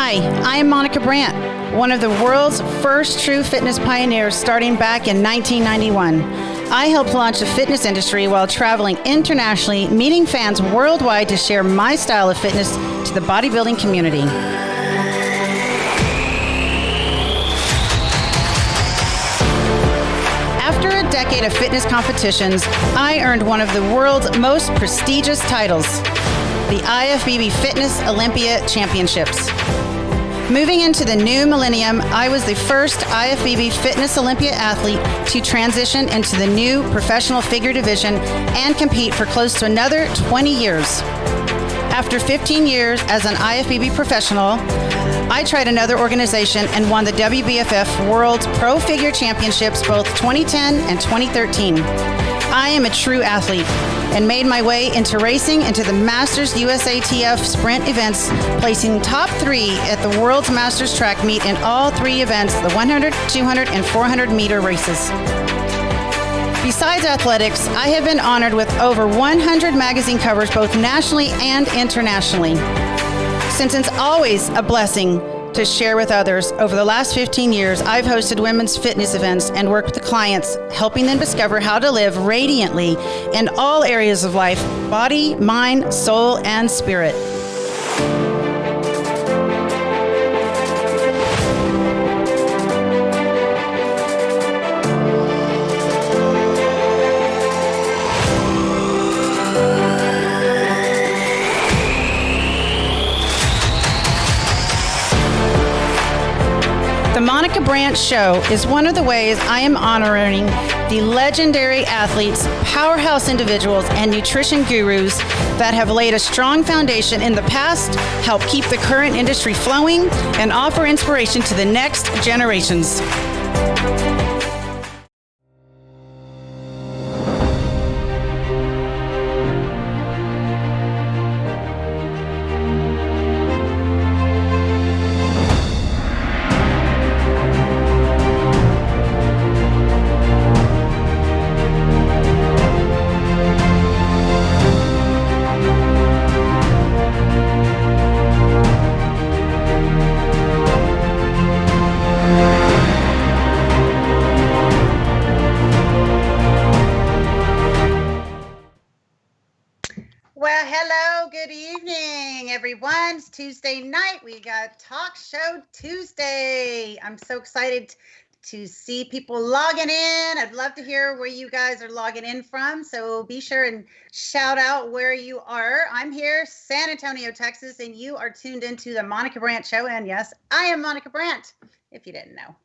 Hi, I am Monica Brant, one of the world's first true fitness pioneers starting back in 1991. I helped launch the fitness industry while traveling internationally, meeting fans worldwide to share my style of fitness to the bodybuilding community. After a decade of fitness competitions, I earned one of the world's most prestigious titles, the IFBB Fitness Olympia Championships. Moving into the new millennium, I was the first IFBB Fitness Olympia athlete to transition into the new professional figure division and compete for close to another 20 years. After 15 years as an IFBB professional, I tried another organization and won the WBFF World Pro Figure Championships both 2010 and 2013. I am a true athlete and made my way into racing into the Masters USATF sprint events, placing top 3 at the World's Masters track meet in all 3 events, the 100, 200, and 400 meter races. Besides athletics, I have been honored with over 100 magazine covers both nationally and internationally. Since it's always a blessing to share with others, over the last 15 years, I've hosted women's fitness events and worked with clients, helping them discover how to live radiantly in all areas of life, body, mind, soul, and spirit. The Monica Brant Show is one of the ways I am honoring the legendary athletes, powerhouse individuals, and nutrition gurus that have laid a strong foundation in the past, help keep the current industry flowing, and offer inspiration to the next generations. It's Tuesday night. We got Talk Show Tuesday. I'm so excited to see people logging in. I'd love to hear where you guys are logging in from. So be sure and shout out where you are. I'm here, San Antonio, Texas, and you are tuned into the Monica Brant Show. And yes, I am Monica Brant, if you didn't know.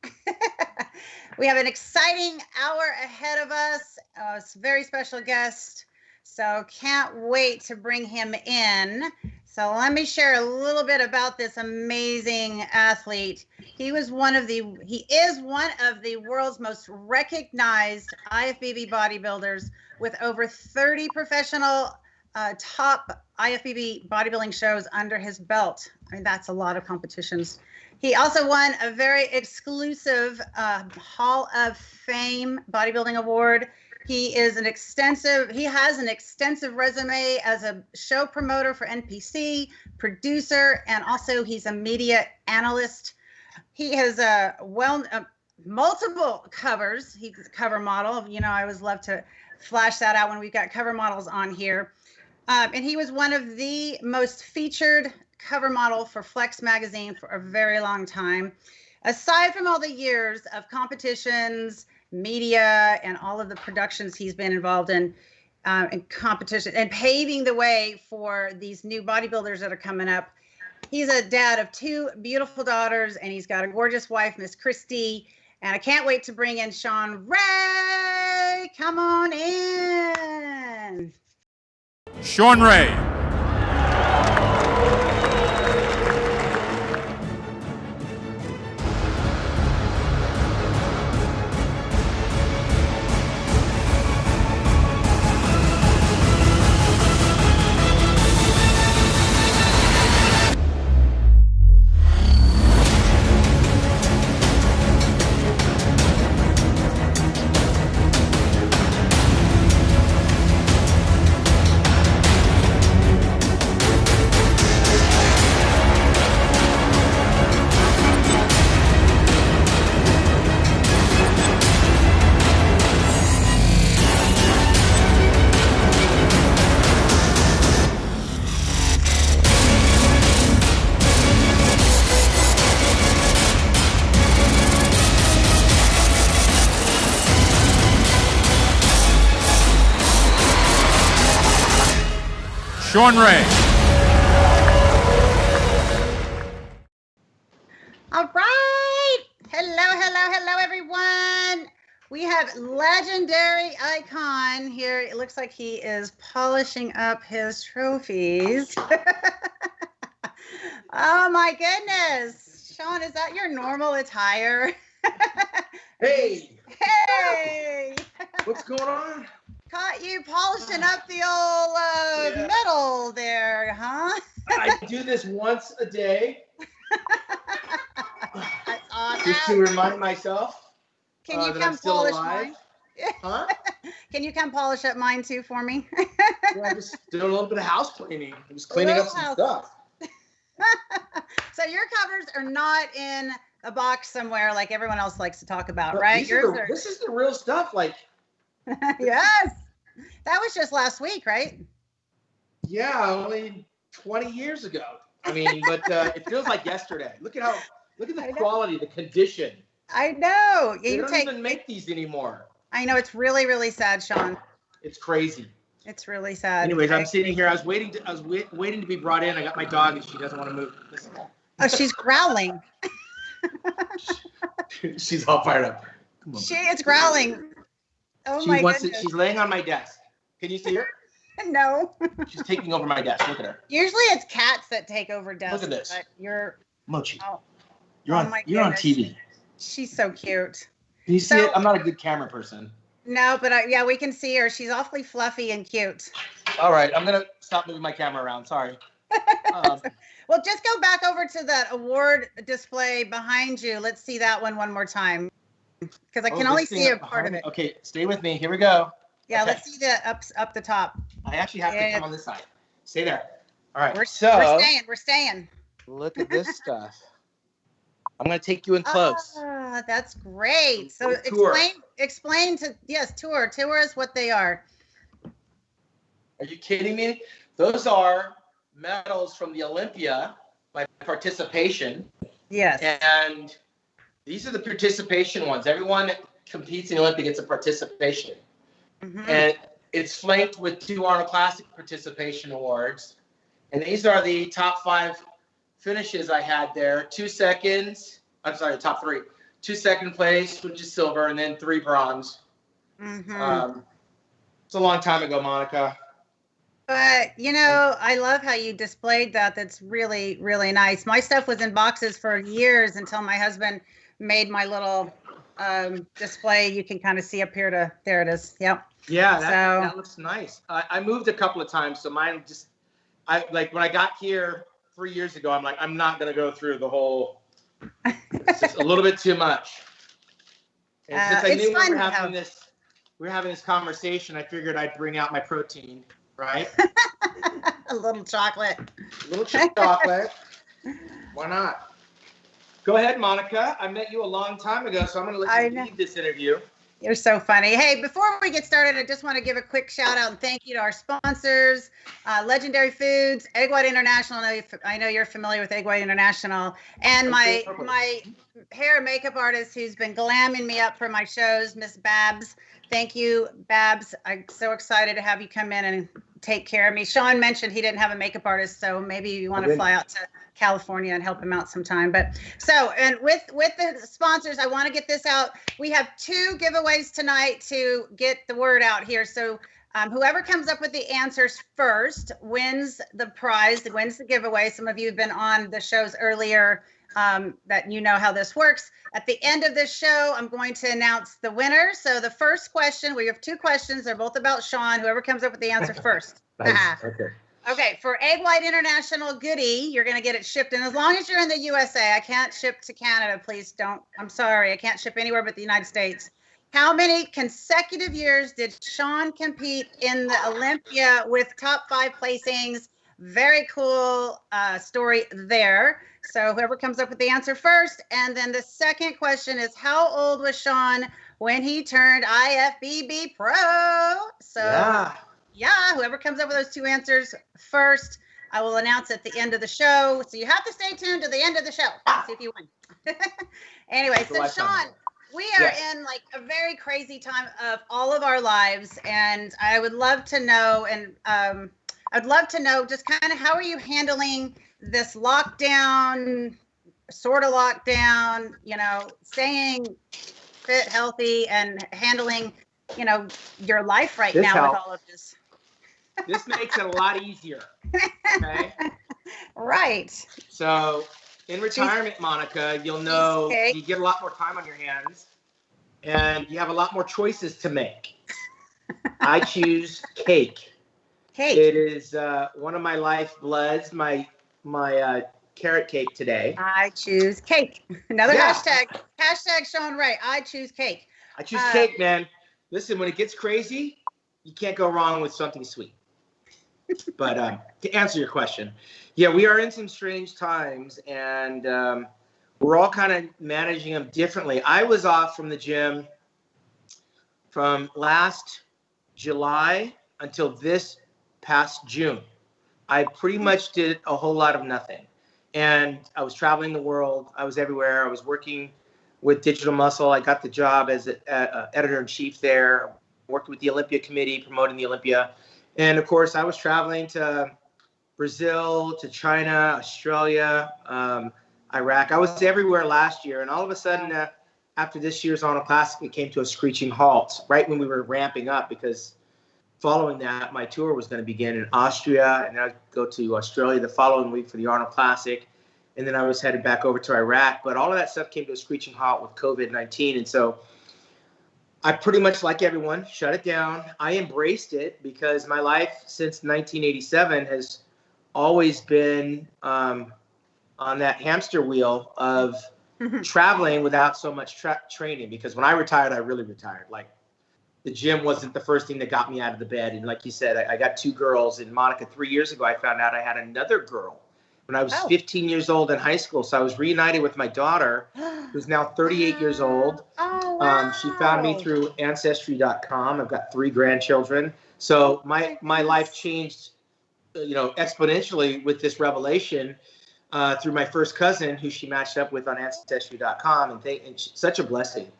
We have an exciting hour ahead of us. A very special guest. So can't wait to bring him in. So let me share a little bit about this amazing athlete. He is one of the world's most recognized IFBB bodybuilders with over 30 professional top IFBB bodybuilding shows under his belt. I mean, that's a lot of competitions. He also won a very exclusive Hall of Fame bodybuilding award. He has an extensive resume as a show promoter for NPC, producer, and also he's a media analyst. He has multiple covers. He's a cover model. You know, I always love to flash that out when we've got cover models on here. And he was one of the most featured cover model for Flex magazine for a very long time. Aside from all the years of competitions, media, and all of the productions he's been involved in competition and paving the way for these new bodybuilders that are coming up. He's a dad of 2 beautiful daughters, and he's got a gorgeous wife, Miss Christy. And I can't wait to bring in Shawn Ray. Come on in. Shawn Ray. Shawn Ray. All right. Hello, everyone. We have legendary icon here. It looks like he is polishing up his trophies. Oh my goodness. Shawn, is that your normal attire? Hey! Hey! What's going on? Caught you polishing up the old metal there, huh? I do this once a day. That's awesome. Just to remind myself Can you that come I'm still polish alive. mine? Huh? Can you come polish up mine too for me? Yeah, I'm just doing a little bit of house cleaning. I'm just cleaning up some stuff. So your covers are not in a box somewhere like everyone else likes to talk about, right? This is the real stuff. Like, yes. That was just last week, right? yeah, only 20 years ago. I mean, but it feels like yesterday. Look at the quality, the condition. I know. They don't even make these anymore. I know, it's really, really sad, Shawn. It's crazy. It's really sad. Anyways, I'm sitting here. I was waiting to be brought in. I got my dog, and she doesn't want to move. Listen. Oh, she's growling. She's all fired up. Come on. She is growling. Oh my goodness. She's laying on my desk. Can you see her? No. She's taking over my desk. Look at her. Usually it's cats that take over desks. Look at this. But you're Mochi. oh, You're on TV. She's so cute. Can you see it? I'm not a good camera person. No, but yeah, we can see her. She's awfully fluffy and cute. All right, I'm gonna stop moving my camera around. Sorry. Well, just go back over to that award display behind you. Let's see that one more time, because I can only see a part of it. Okay, stay with me. Here we go. Yeah, okay. Let's see the up the top. I actually have to come on this side. Stay there. All right. We're staying. Look at this stuff. I'm gonna take you in close. That's great. So explain to tour is what they are. Are you kidding me? Those are medals from the Olympia by participation. Yes. And these are the participation ones. Everyone that competes in the Olympia gets a participation. Mm-hmm. And it's flanked with 2 Arnold Classic participation awards. And these are the top 5 finishes I had there. 2 seconds. I'm sorry, the top 3. 2 second place, which is silver, and then 3 bronze. Mm-hmm. It's a long time ago, Monica. But, I love how you displayed that. That's really, really nice. My stuff was in boxes for years until my husband made my little display. You can kind of see up here there it is. Yep. Yeah, that looks nice. I moved a couple of times, so mine when I got here 3 years ago, I'm like, I'm not going to go through the whole, it's just a little bit too much. And since I knew we were having this conversation, I figured I'd bring out my protein. Right? A little chocolate. Why not? Go ahead, Monica. I met you a long time ago, so I'm going to let you lead this interview. You're so funny. Hey, before we get started, I just want to give a quick shout out and thank you to our sponsors, Legendary Foods, Egg White International. I know you're familiar with Egg White International, and my hair and makeup artist who's been glamming me up for my shows, Miss Babs. Thank you, Babs. I'm so excited to have you come in and take care of me. Shawn mentioned he didn't have a makeup artist, so maybe you want to fly out to California and help him out sometime. But and with the sponsors, I want to get this out. We have 2 giveaways tonight to get the word out here. So whoever comes up with the answers first wins the prize, wins the giveaway. Some of you have been on the shows earlier that you know how this works. At the end of this show, I'm going to announce the winner. So the first question, we have 2 questions. They're both about Shawn. Whoever comes up with the answer first. Nice. Okay. Okay, for Egg White International goodie, you're going to get it shipped. And as long as you're in the USA, I can't ship to Canada. Please don't. I'm sorry. I can't ship anywhere but the United States. How many consecutive years did Shawn compete in the Olympia with top 5 placings? Very cool story there. So whoever comes up with the answer first. And then the second question is, how old was Shawn when he turned IFBB Pro? So yeah, whoever comes up with those 2 answers first, I will announce at the end of the show. So you have to stay tuned to the end of the show to see if you win. Anyway, so Shawn, we are in like a very crazy time of all of our lives. And I would love to know, and I'd love to know just kind of how are you handling this lockdown, sort of lockdown, staying fit, healthy, and handling, your life right This now helps. with all of this. This makes it a lot easier. Okay. Right. So in retirement, Monica, you'll know Cheesecake. you get a lot more time on your hands and you have a lot more choices to make. I choose cake. Cake. It is one of my lifebloods, my carrot cake today. I choose cake. Another hashtag. Hashtag Shawn Ray. I choose cake. I choose cake, man. Listen, when it gets crazy, you can't go wrong with something sweet. But to answer your question, yeah, we are in some strange times, and we're all kind of managing them differently. I was off from the gym from last July until this past June. I pretty much did a whole lot of nothing. And I was traveling the world. I was everywhere. I was working with Digital Muscle. I got the job as editor-in-chief there, working with the Olympia committee, promoting the Olympia. And, of course, I was traveling to Brazil, to China, Australia, Iraq. I was everywhere last year. And all of a sudden, after this year's Arnold Classic, it came to a screeching halt right when we were ramping up, because following that, my tour was going to begin in Austria, and then I'd go to Australia the following week for the Arnold Classic, and then I was headed back over to Iraq. But all of that stuff came to a screeching halt with COVID-19, and so I pretty much, like everyone, shut it down. I embraced it because my life since 1987 has always been on that hamster wheel of traveling without so much training, because when I retired, I really retired. Like, the gym wasn't the first thing that got me out of the bed. And like you said, I got two girls. And Monica, 3 years ago, I found out I had another girl when I was 15 years old in high school. So I was reunited with my daughter, who's now 38 years old. Oh, wow. She found me through Ancestry.com. I've got 3 grandchildren. So my life changed, exponentially with this revelation through my first cousin, who she matched up with on Ancestry.com. And such a blessing.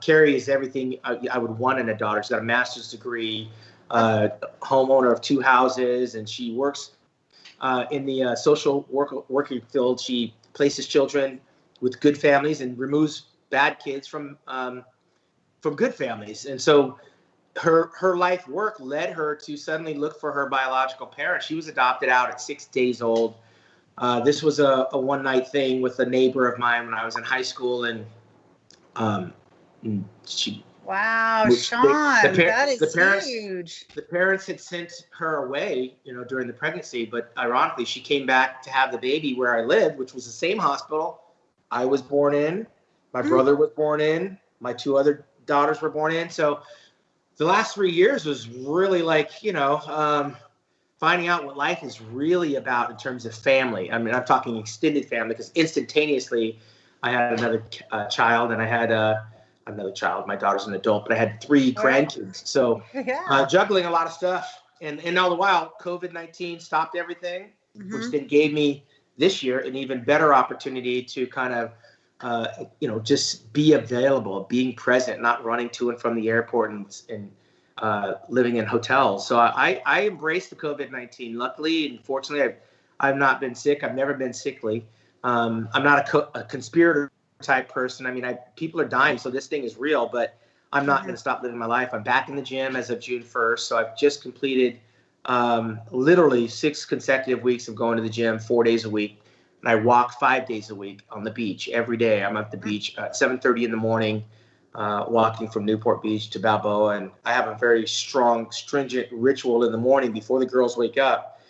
Carrie is everything I would want in a daughter. She's got a master's degree, homeowner of 2 houses, and she works in the social working field. She places children with good families and removes bad kids from good families. And so her life work led her to suddenly look for her biological parents. She was adopted out at 6 days old. This was a one-night thing with a neighbor of mine when I was in high school, and wow, Shawn, that is huge. The parents had sent her away, during the pregnancy, but ironically, she came back to have the baby where I lived, which was the same hospital I was born in. My brother was born in. My 2 other daughters were born in. So the last 3 years was really like, finding out what life is really about in terms of family. I mean, I'm talking extended family, because instantaneously I had another child, and I had another child. My daughter's an adult, but I had 3 grandkids. So juggling a lot of stuff. And all the while, COVID-19 stopped everything, which then gave me this year an even better opportunity to kind of, just be available, being present, not running to and from the airport and living in hotels. So I embraced the COVID-19. Luckily and fortunately, I've not been sick. I've never been sickly. I'm not a conspirator type person. I mean, people are dying, so this thing is real, but I'm not going to stop living my life. I'm back in the gym as of June 1st. So I've just completed literally 6 consecutive weeks of going to the gym 4 days a week. And I walk 5 days a week on the beach every day. I'm at the beach at 7:30 in the morning, walking from Newport Beach to Balboa. And I have a very strong, stringent ritual in the morning before the girls wake up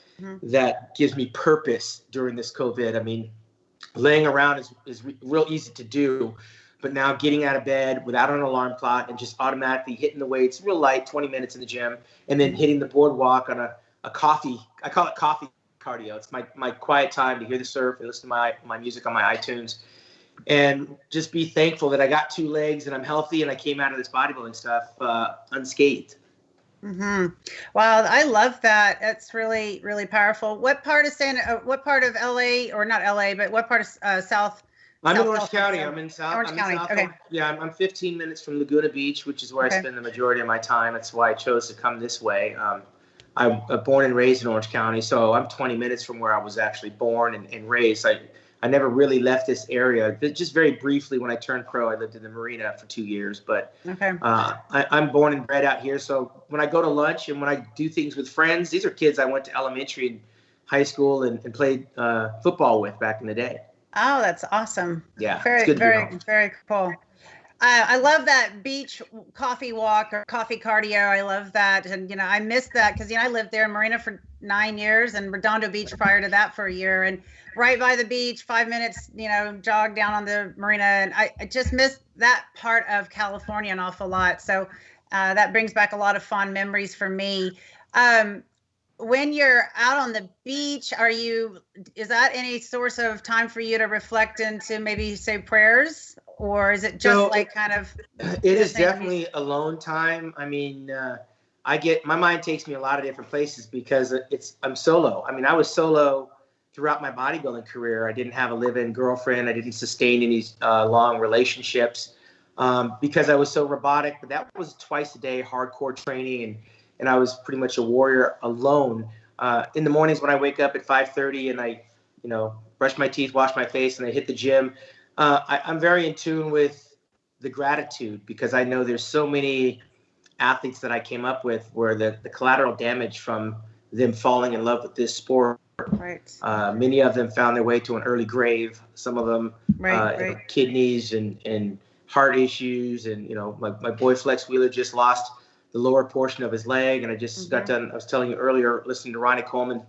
that gives me purpose during this COVID. I mean, laying around is real easy to do, but now getting out of bed without an alarm clock and just automatically hitting the weights real light, 20 minutes in the gym, and then hitting the boardwalk on a coffee. I call it coffee cardio. It's my quiet time to hear the surf and listen to my music on my iTunes, and just be thankful that I got 2 legs and I'm healthy and I came out of this bodybuilding stuff unscathed. Wow, I love that. It's really, really powerful. What part of LA, or not LA, but what part of South? I'm South in Orange County. I'm in South. Orange County. Okay. Yeah, I'm 15 minutes from Laguna Beach, which is where I spend the majority of my time. That's why I chose to come this way. I'm born and raised in Orange County, so I'm 20 minutes from where I was actually born and raised. I never really left this area. Just very briefly, when I turned pro, I lived in the marina for 2 years. But Okay. I'm born and bred out here. So when I go to lunch and when I do things with friends, these are kids I went to elementary and high school and played football with back in the day. Oh, that's awesome. Yeah, Very, it's good to be very, home. very cool. I love that beach coffee walk or coffee cardio. I love that. And, I missed that because, I lived there in Marina for 9 years and Redondo Beach prior to that for a year. And right by the beach, 5 minutes, jog down on the marina. And I just missed that part of California an awful lot. So that brings back a lot of fond memories for me. When you're out on the beach, is that any source of time for you to reflect into maybe say prayers? Or is it just kind of? It is definitely alone time. I mean, my mind takes me a lot of different places because I'm solo. I mean, I was solo throughout my bodybuilding career. I didn't have a live-in girlfriend. I didn't sustain any long relationships because I was so robotic. But that was twice a day, hardcore training, and I was pretty much a warrior alone. In the mornings when I wake up at 5:30 and I, brush my teeth, wash my face, and I hit the gym. I'm very in tune with the gratitude because I know there's so many athletes that I came up with where the collateral damage from them falling in love with this sport. Right. Many of them found their way to an early grave. Some of them kidneys and heart issues. And, my boy Flex Wheeler just lost the lower portion of his leg. And I just got done, I was telling you earlier, listening to Ronnie Coleman,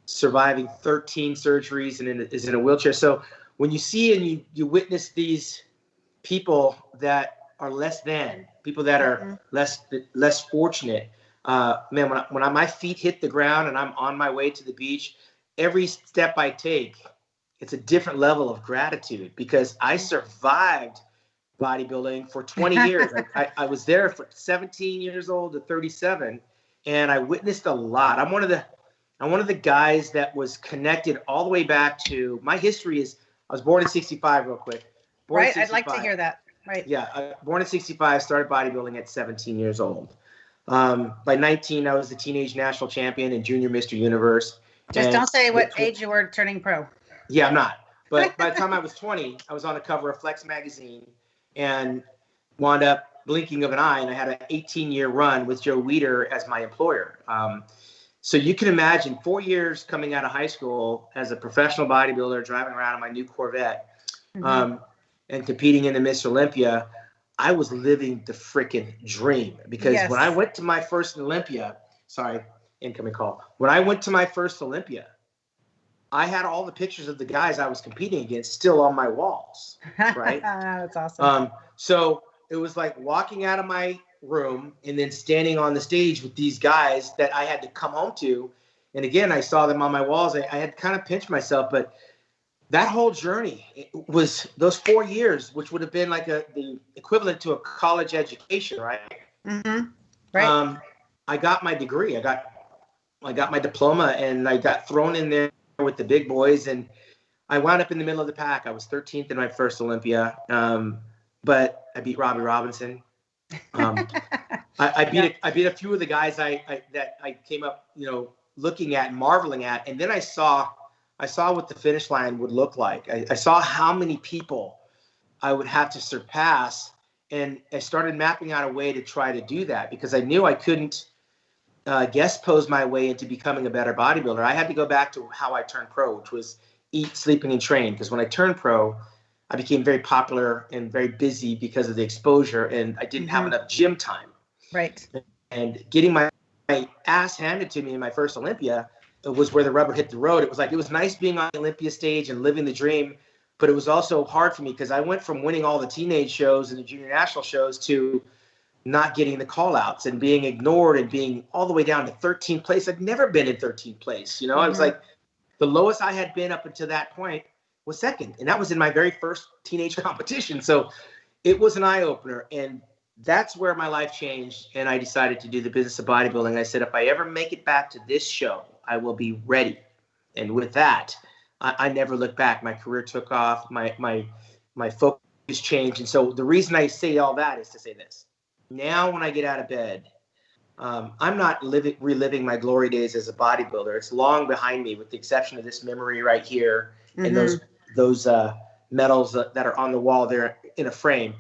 surviving 13 surgeries and is in a wheelchair. So when you see and you witness these people that are less than, people that are less fortunate, man, when my feet hit the ground and I'm on my way to the beach, every step I take, it's a different level of gratitude because I survived bodybuilding for 20 years. I was there from 17 years old to 37, and I witnessed a lot. I'm one of the guys that was connected all the way back to my history is. I was born in 65 real quick. Right. I'd like to hear that. Right. Yeah. Born in 65, started bodybuilding at 17 years old. By 19, I was the teenage national champion and junior Mr. Universe. Just don't say what age you were turning pro. Yeah, I'm not. But by the time I was 20, I was on the cover of Flex magazine and wound up blinking of an eye. And I had an 18-year run with Joe Weider as my employer. So you can imagine 4 years coming out of high school as a professional bodybuilder, driving around in my new Corvette, and competing in the Miss Olympia. I was living the freaking dream because when I went to my first Olympia, incoming call. When I went to my first Olympia, I had all the pictures of the guys I was competing against still on my walls, right? That's awesome. So it was like walking out of my room and then standing on the stage with these guys that I had to come home to. And again, I saw them on my walls. I had kind of pinched myself, but that whole journey was those 4 years, which would have been like the equivalent to a college education, right? Mm-hmm. Right. I got my degree. I got my diploma, and I got thrown in there with the big boys, and I wound up in the middle of the pack. I was 13th in my first Olympia, but I beat Robbie Robinson. I beat a few of the guys that I came up, looking at and marveling at, and then I saw what the finish line would look like. I saw how many people I would have to surpass, and I started mapping out a way to try to do that because I knew I couldn't guest pose my way into becoming a better bodybuilder. I had to go back to how I turned pro, which was eat, sleeping, and train. Because when I turned pro, I became very popular and very busy because of the exposure, and I didn't have enough gym time. Right. And getting my ass handed to me in my first Olympia was where the rubber hit the road. It was nice being on the Olympia stage and living the dream, but it was also hard for me because I went from winning all the teenage shows and the junior national shows to not getting the call outs and being ignored and being all the way down to 13th place. I'd never been in 13th place. I was like, the lowest I had been up until that point was second. And that was in my very first teenage competition. So it was an eye opener. And that's where my life changed. And I decided to do the business of bodybuilding. I said, if I ever make it back to this show, I will be ready. And with that, I never looked back. My career took off. My focus changed. And so the reason I say all that is to say this. Now, when I get out of bed, I'm not reliving my glory days as a bodybuilder. It's long behind me, with the exception of this memory right here and those medals that are on the wall there in a frame.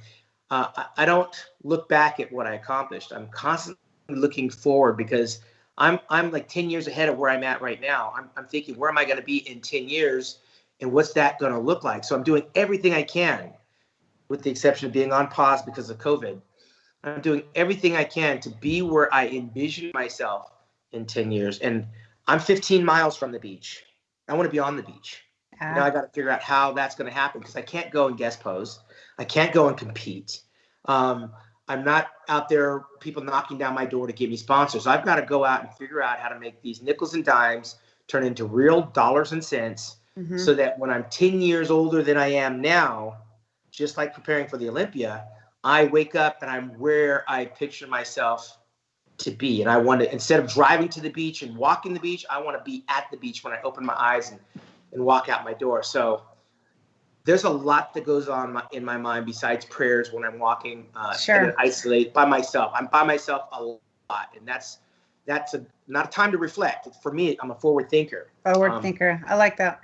I don't look back at what I accomplished. I'm constantly looking forward, because I'm like 10 years ahead of where I'm at right now. I'm thinking, where am I going to be in 10 years, and what's that going to look like? So I'm doing everything I can, with the exception of being on pause because of COVID. I'm doing everything I can to be where I envision myself in 10 years. And I'm 15 miles from the beach. I want to be on the beach. Now I got to figure out how that's going to happen, because I can't go and guest pose. I can't go and compete. I'm not out there, people knocking down my door to give me sponsors. I've got to go out and figure out how to make these nickels and dimes turn into real dollars and cents, so that when I'm 10 years older than I am now, just like preparing for the Olympia, I wake up and I'm where I picture myself to be. And I want to, instead of driving to the beach and walking the beach, I want to be at the beach when I open my eyes and walk out my door. So there's a lot that goes on in my mind besides prayers when I'm walking and isolate by myself. I'm by myself a lot. And that's not a time to reflect. For me, I'm a forward thinker. Forward thinker. I like that.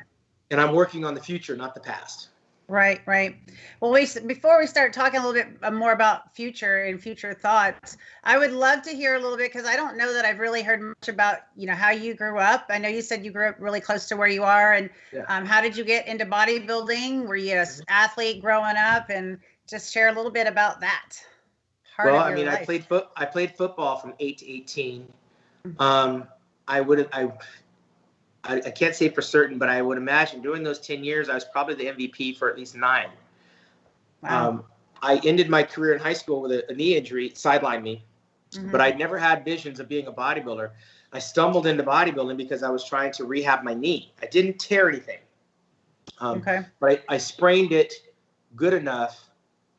And I'm working on the future, not the past. Right, right. Well, before we start talking a little bit more about future and future thoughts, I would love to hear a little bit, because I don't know that I've really heard much about, how you grew up. I know you said you grew up really close to where you are, and how did you get into bodybuilding? Were you an athlete growing up? And just share a little bit about that. I played football from 8 to 18. I can't say for certain, but I would imagine during those 10 years, I was probably the MVP for at least 9. Wow. I ended my career in high school with a knee injury, sidelined me, but I'd never had visions of being a bodybuilder. I stumbled into bodybuilding because I was trying to rehab my knee. I didn't tear anything, but I sprained it good enough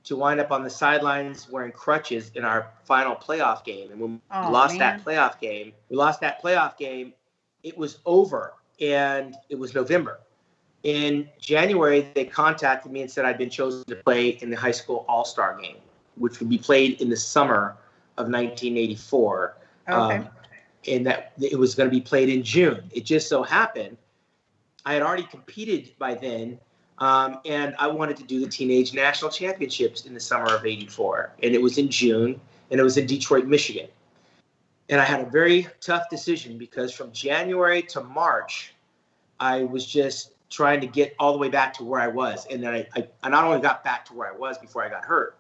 to wind up on the sidelines wearing crutches in our final playoff game. And when we lost that playoff game, it was over, and it was November. In January, they contacted me and said I'd been chosen to play in the high school all-star game, which would be played in the summer of 1984. And that it was going to be played in June. It just so happened I had already competed by then, and I wanted to do the Teenage National Championships in the summer of '84. And it was in June, and it was in Detroit, Michigan. And I had a very tough decision, because from January to March, I was just trying to get all the way back to where I was. And then I not only got back to where I was before I got hurt,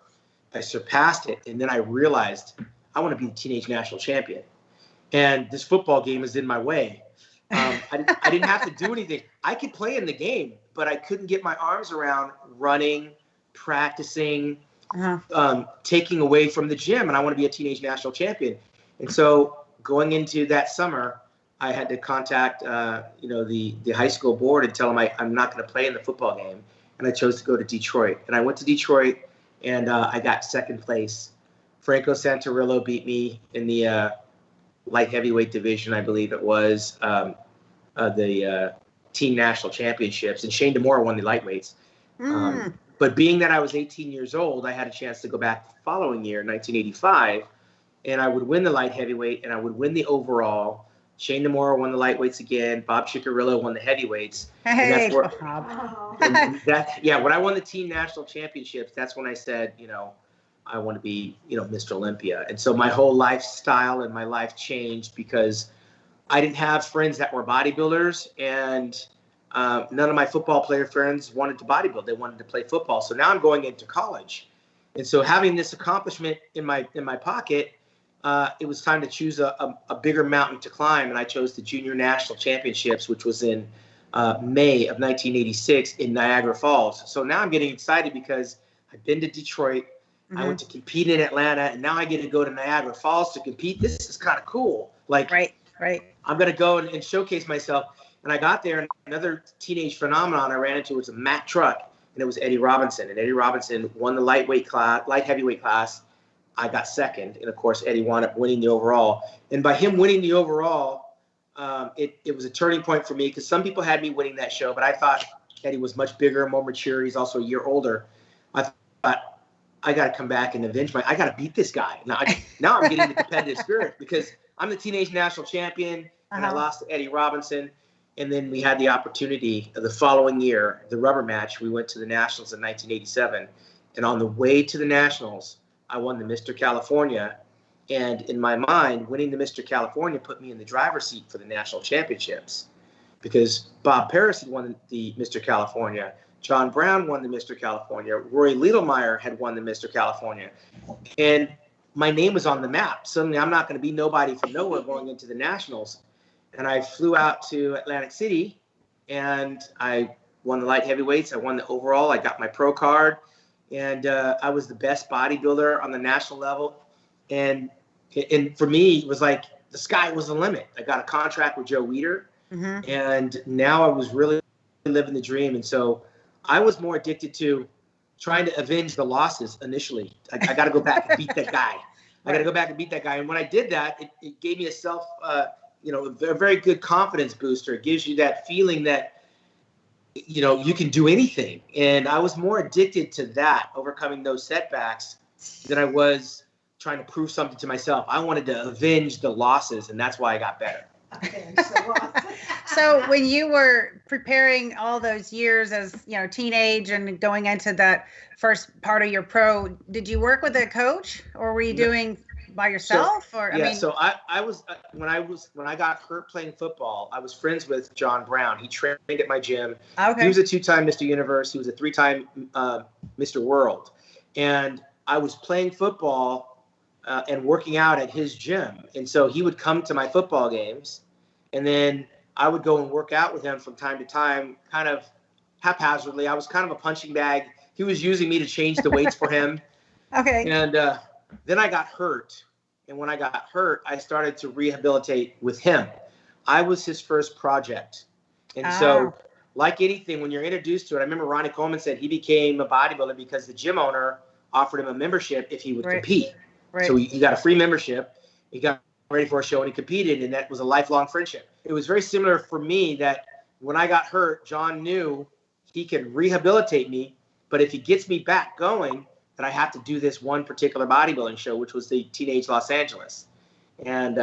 I surpassed it. And then I realized I want to be the Teenage National Champion. And this football game is in my way. I didn't have to do anything. I could play in the game, but I couldn't get my arms around running, practicing, taking away from the gym. And I want to be a Teenage National Champion. And so going into that summer, I had to contact, the high school board and tell them I'm not going to play in the football game. And I chose to go to Detroit. And I went to Detroit, and I got second place. Franco Santarillo beat me in the light heavyweight division, I believe it was, the team national championships. And Shane DeMora won the lightweights. But being that I was 18 years old, I had a chance to go back the following year, 1985. And I would win the light heavyweight, and I would win the overall. Shane DeMora won the lightweights again. Bob Ciccarello won the heavyweights. Hey, Bob. When I won the team national championships, that's when I said, I want to be, Mr. Olympia. And so my whole lifestyle and my life changed, because I didn't have friends that were bodybuilders, and none of my football player friends wanted to bodybuild. They wanted to play football. So now I'm going into college. And so having this accomplishment in my pocket, it was time to choose a bigger mountain to climb, and I chose the Junior National Championships, which was in May of 1986 in Niagara Falls. So now I'm getting excited, because I've been to Detroit, I went to compete in Atlanta, and now I get to go to Niagara Falls to compete. This is kind of cool. Right. I'm going to go and showcase myself. And I got there, and another teenage phenomenon I ran into was a Mack truck, and it was Eddie Robinson. And Eddie Robinson won the light heavyweight class. I got second, and of course Eddie wound up winning the overall. And by him winning the overall, it was a turning point for me, because some people had me winning that show, but I thought Eddie was much bigger, more mature. He's also a year older. I thought I got to come back and avenge I got to beat this guy. Now I'm getting the competitive spirit because I'm the teenage national champion and I lost to Eddie Robinson. And then we had the opportunity the following year, the rubber match. We went to the Nationals in 1987. And on the way to the Nationals, I won the Mr. California. And in my mind, winning the Mr. California put me in the driver's seat for the national championships because Bob Paris had won the Mr. California. John Brown won the Mr. California. Roy Littlemeyer had won the Mr. California. And my name was on the map. Suddenly, I'm not going to be nobody from nowhere going into the Nationals. And I flew out to Atlantic City, and I won the light heavyweights. I won the overall. I got my pro card, and I was the best bodybuilder on the national level. And for me, it was like the sky was the limit. I got a contract with Joe Weider, and now I was really living the dream. And so I was more addicted to trying to avenge the losses initially. I got to go back and beat that guy. I got to go back and beat that guy. And when I did that, it gave me a very good confidence booster. It gives you that feeling that, you can do anything. And I was more addicted to that, overcoming those setbacks, than I was trying to prove something to myself. I wanted to avenge the losses, and that's why I got better. So when you were preparing all those years as, teenage and going into that first part of your pro, did you work with a coach or were you doing by yourself? So I was when I got hurt playing football, I was friends with John Brown. He trained at my gym. Okay. He was a 2-time Mr. Universe. He was a 3-time Mr. World. And I was playing football and working out at his gym. And so he would come to my football games, and then I would go and work out with him from time to time, kind of haphazardly. I was kind of a punching bag. He was using me to change the weights for him. Okay. And then I got hurt. And when I got hurt, I started to rehabilitate with him. I was his first project. And so, like anything, when you're introduced to it, I remember Ronnie Coleman said he became a bodybuilder because the gym owner offered him a membership if he would compete. Right. So he got a free membership. He got ready for a show and he competed, and that was a lifelong friendship. It was very similar for me that when I got hurt, John knew he could rehabilitate me, but if he gets me back going, that I have to do this one particular bodybuilding show, which was the Teenage Los Angeles. And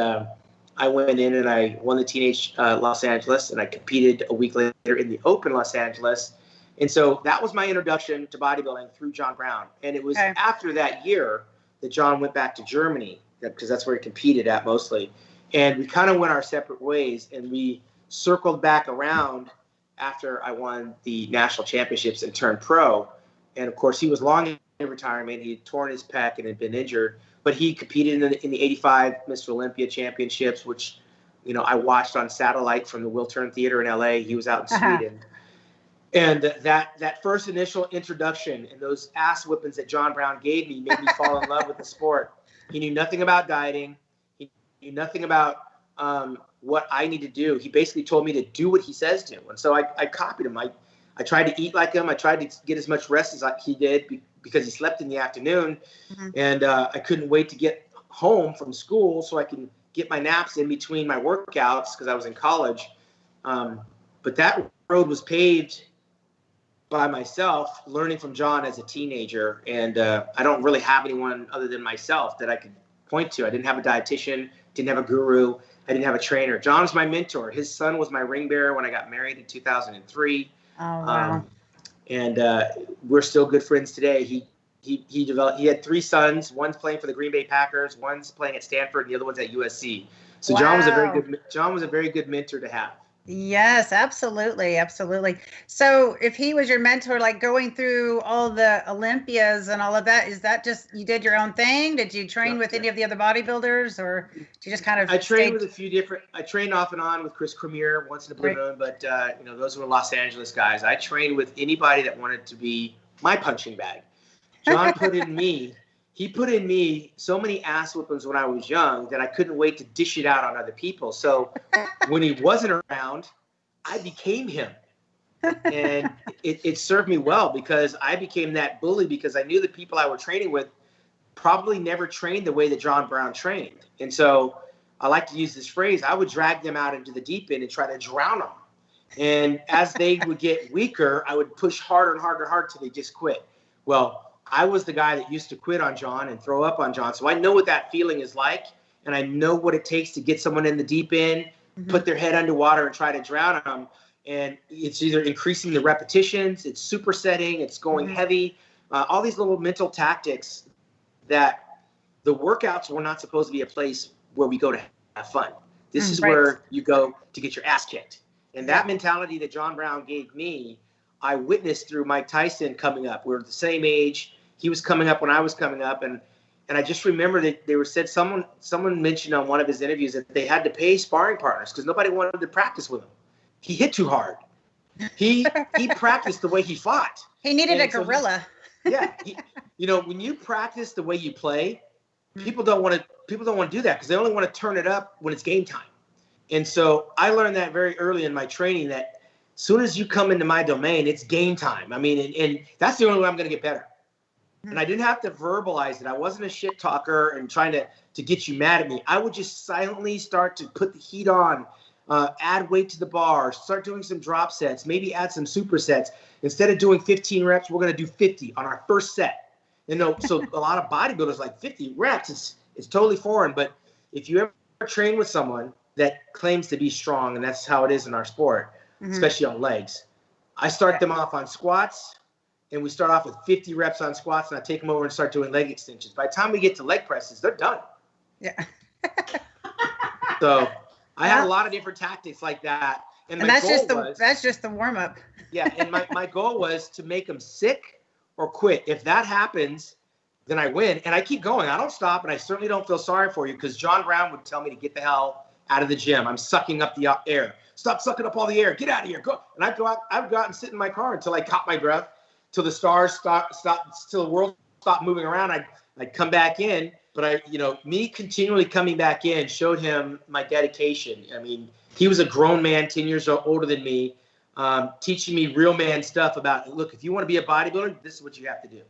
I went in and I won the Teenage Los Angeles, and I competed a week later in the Open Los Angeles. And so that was my introduction to bodybuilding through John Brown. And it was after that year that John went back to Germany, because that's where he competed at mostly. And we kind of went our separate ways, and we circled back around after I won the national championships and turned pro. And of course, he was long in retirement. He had torn his pec and had been injured, but he competed in the 85 Mr. Olympia championships, which, I watched on satellite from the Wiltern Theater in LA. He was out in Sweden. And that first initial introduction and those ass whippings that John Brown gave me made me fall in love with the sport. He knew nothing about dieting. He knew nothing about what I need to do. He basically told me to do what he says to. And so I copied him. I tried to eat like him. I tried to get as much rest as he did because he slept in the afternoon. And I couldn't wait to get home from school so I can get my naps in between my workouts because I was in college. But that road was paved by myself, learning from John as a teenager. And I don't really have anyone other than myself that I could point to. I didn't have a dietitian, didn't have a guru, I didn't have a trainer. John was my mentor. His son was my ring bearer when I got married in 2003. Oh, wow. And we're still good friends today. He had 3 sons. One's playing for the Green Bay Packers, one's playing at Stanford, and the other one's at USC. So John was a very good mentor to have. Yes, absolutely. Absolutely. So if he was your mentor, like going through all the Olympias and all of that, is that just, you did your own thing? Did you train with any of the other bodybuilders, or did you just kind of? I trained with a few different, I trained off and on with Chris Cormier once in a blue moon, but those were Los Angeles guys. I trained with anybody that wanted to be my punching bag. John put in me, he put in me so many ass whippings when I was young that I couldn't wait to dish it out on other people. So when he wasn't around, I became him. And it served me well because I became that bully because I knew the people I were training with probably never trained the way that John Brown trained. And so I like to use this phrase, I would drag them out into the deep end and try to drown them. And as they would get weaker, I would push harder and harder and harder till they just quit. Well, I was the guy that used to quit on John and throw up on John. So I know what that feeling is like. And I know what it takes to get someone in the deep end, put their head underwater and try to drown them. And it's either increasing the repetitions, it's supersetting, it's going heavy, all these little mental tactics that the workouts were not supposed to be a place where we go to have fun. This is where you go to get your ass kicked. And that mentality that John Brown gave me, I witnessed through Mike Tyson coming up. We were the same age. He was coming up when I was coming up. And I just remember that they were said, someone mentioned on one of his interviews that they had to pay sparring partners because nobody wanted to practice with him. He hit too hard. He practiced the way he fought. He needed a gorilla. When you practice the way you play, people don't want to do that because they only want to turn it up when it's game time. And so I learned that very early in my training that as soon as you come into my domain, it's game time. I mean, and that's the only way I'm going to get better. And I didn't have to verbalize it. I wasn't a shit talker and trying to get you mad at me. I would just silently start to put the heat on, add weight to the bar, start doing some drop sets, maybe add some supersets. Instead of doing 15 reps, we're going to do 50 on our first set. So a lot of bodybuilders like 50 reps, it's totally foreign. But if you ever train with someone that claims to be strong, and that's how it is in our sport, especially on legs, I start them off on squats. And we start off with 50 reps on squats, and I take them over and start doing leg extensions. By the time we get to leg presses, they're done. Yeah. So I had a lot of different tactics like that. And that's just the warm up. Yeah. And my goal was to make them sick or quit. If that happens, then I win. And I keep going. I don't stop. And I certainly don't feel sorry for you because John Brown would tell me to get the hell out of the gym. I'm sucking up the air. Stop sucking up all the air. Get out of here. Go. And I would go out and sit in my car until I caught my breath. Till the stars stop, till the world stopped moving around, I'd come back in. But me continually coming back in showed him my dedication. I mean, he was a grown man, 10 years older than me, teaching me real man stuff about, look, if you want to be a bodybuilder, this is what you have to do.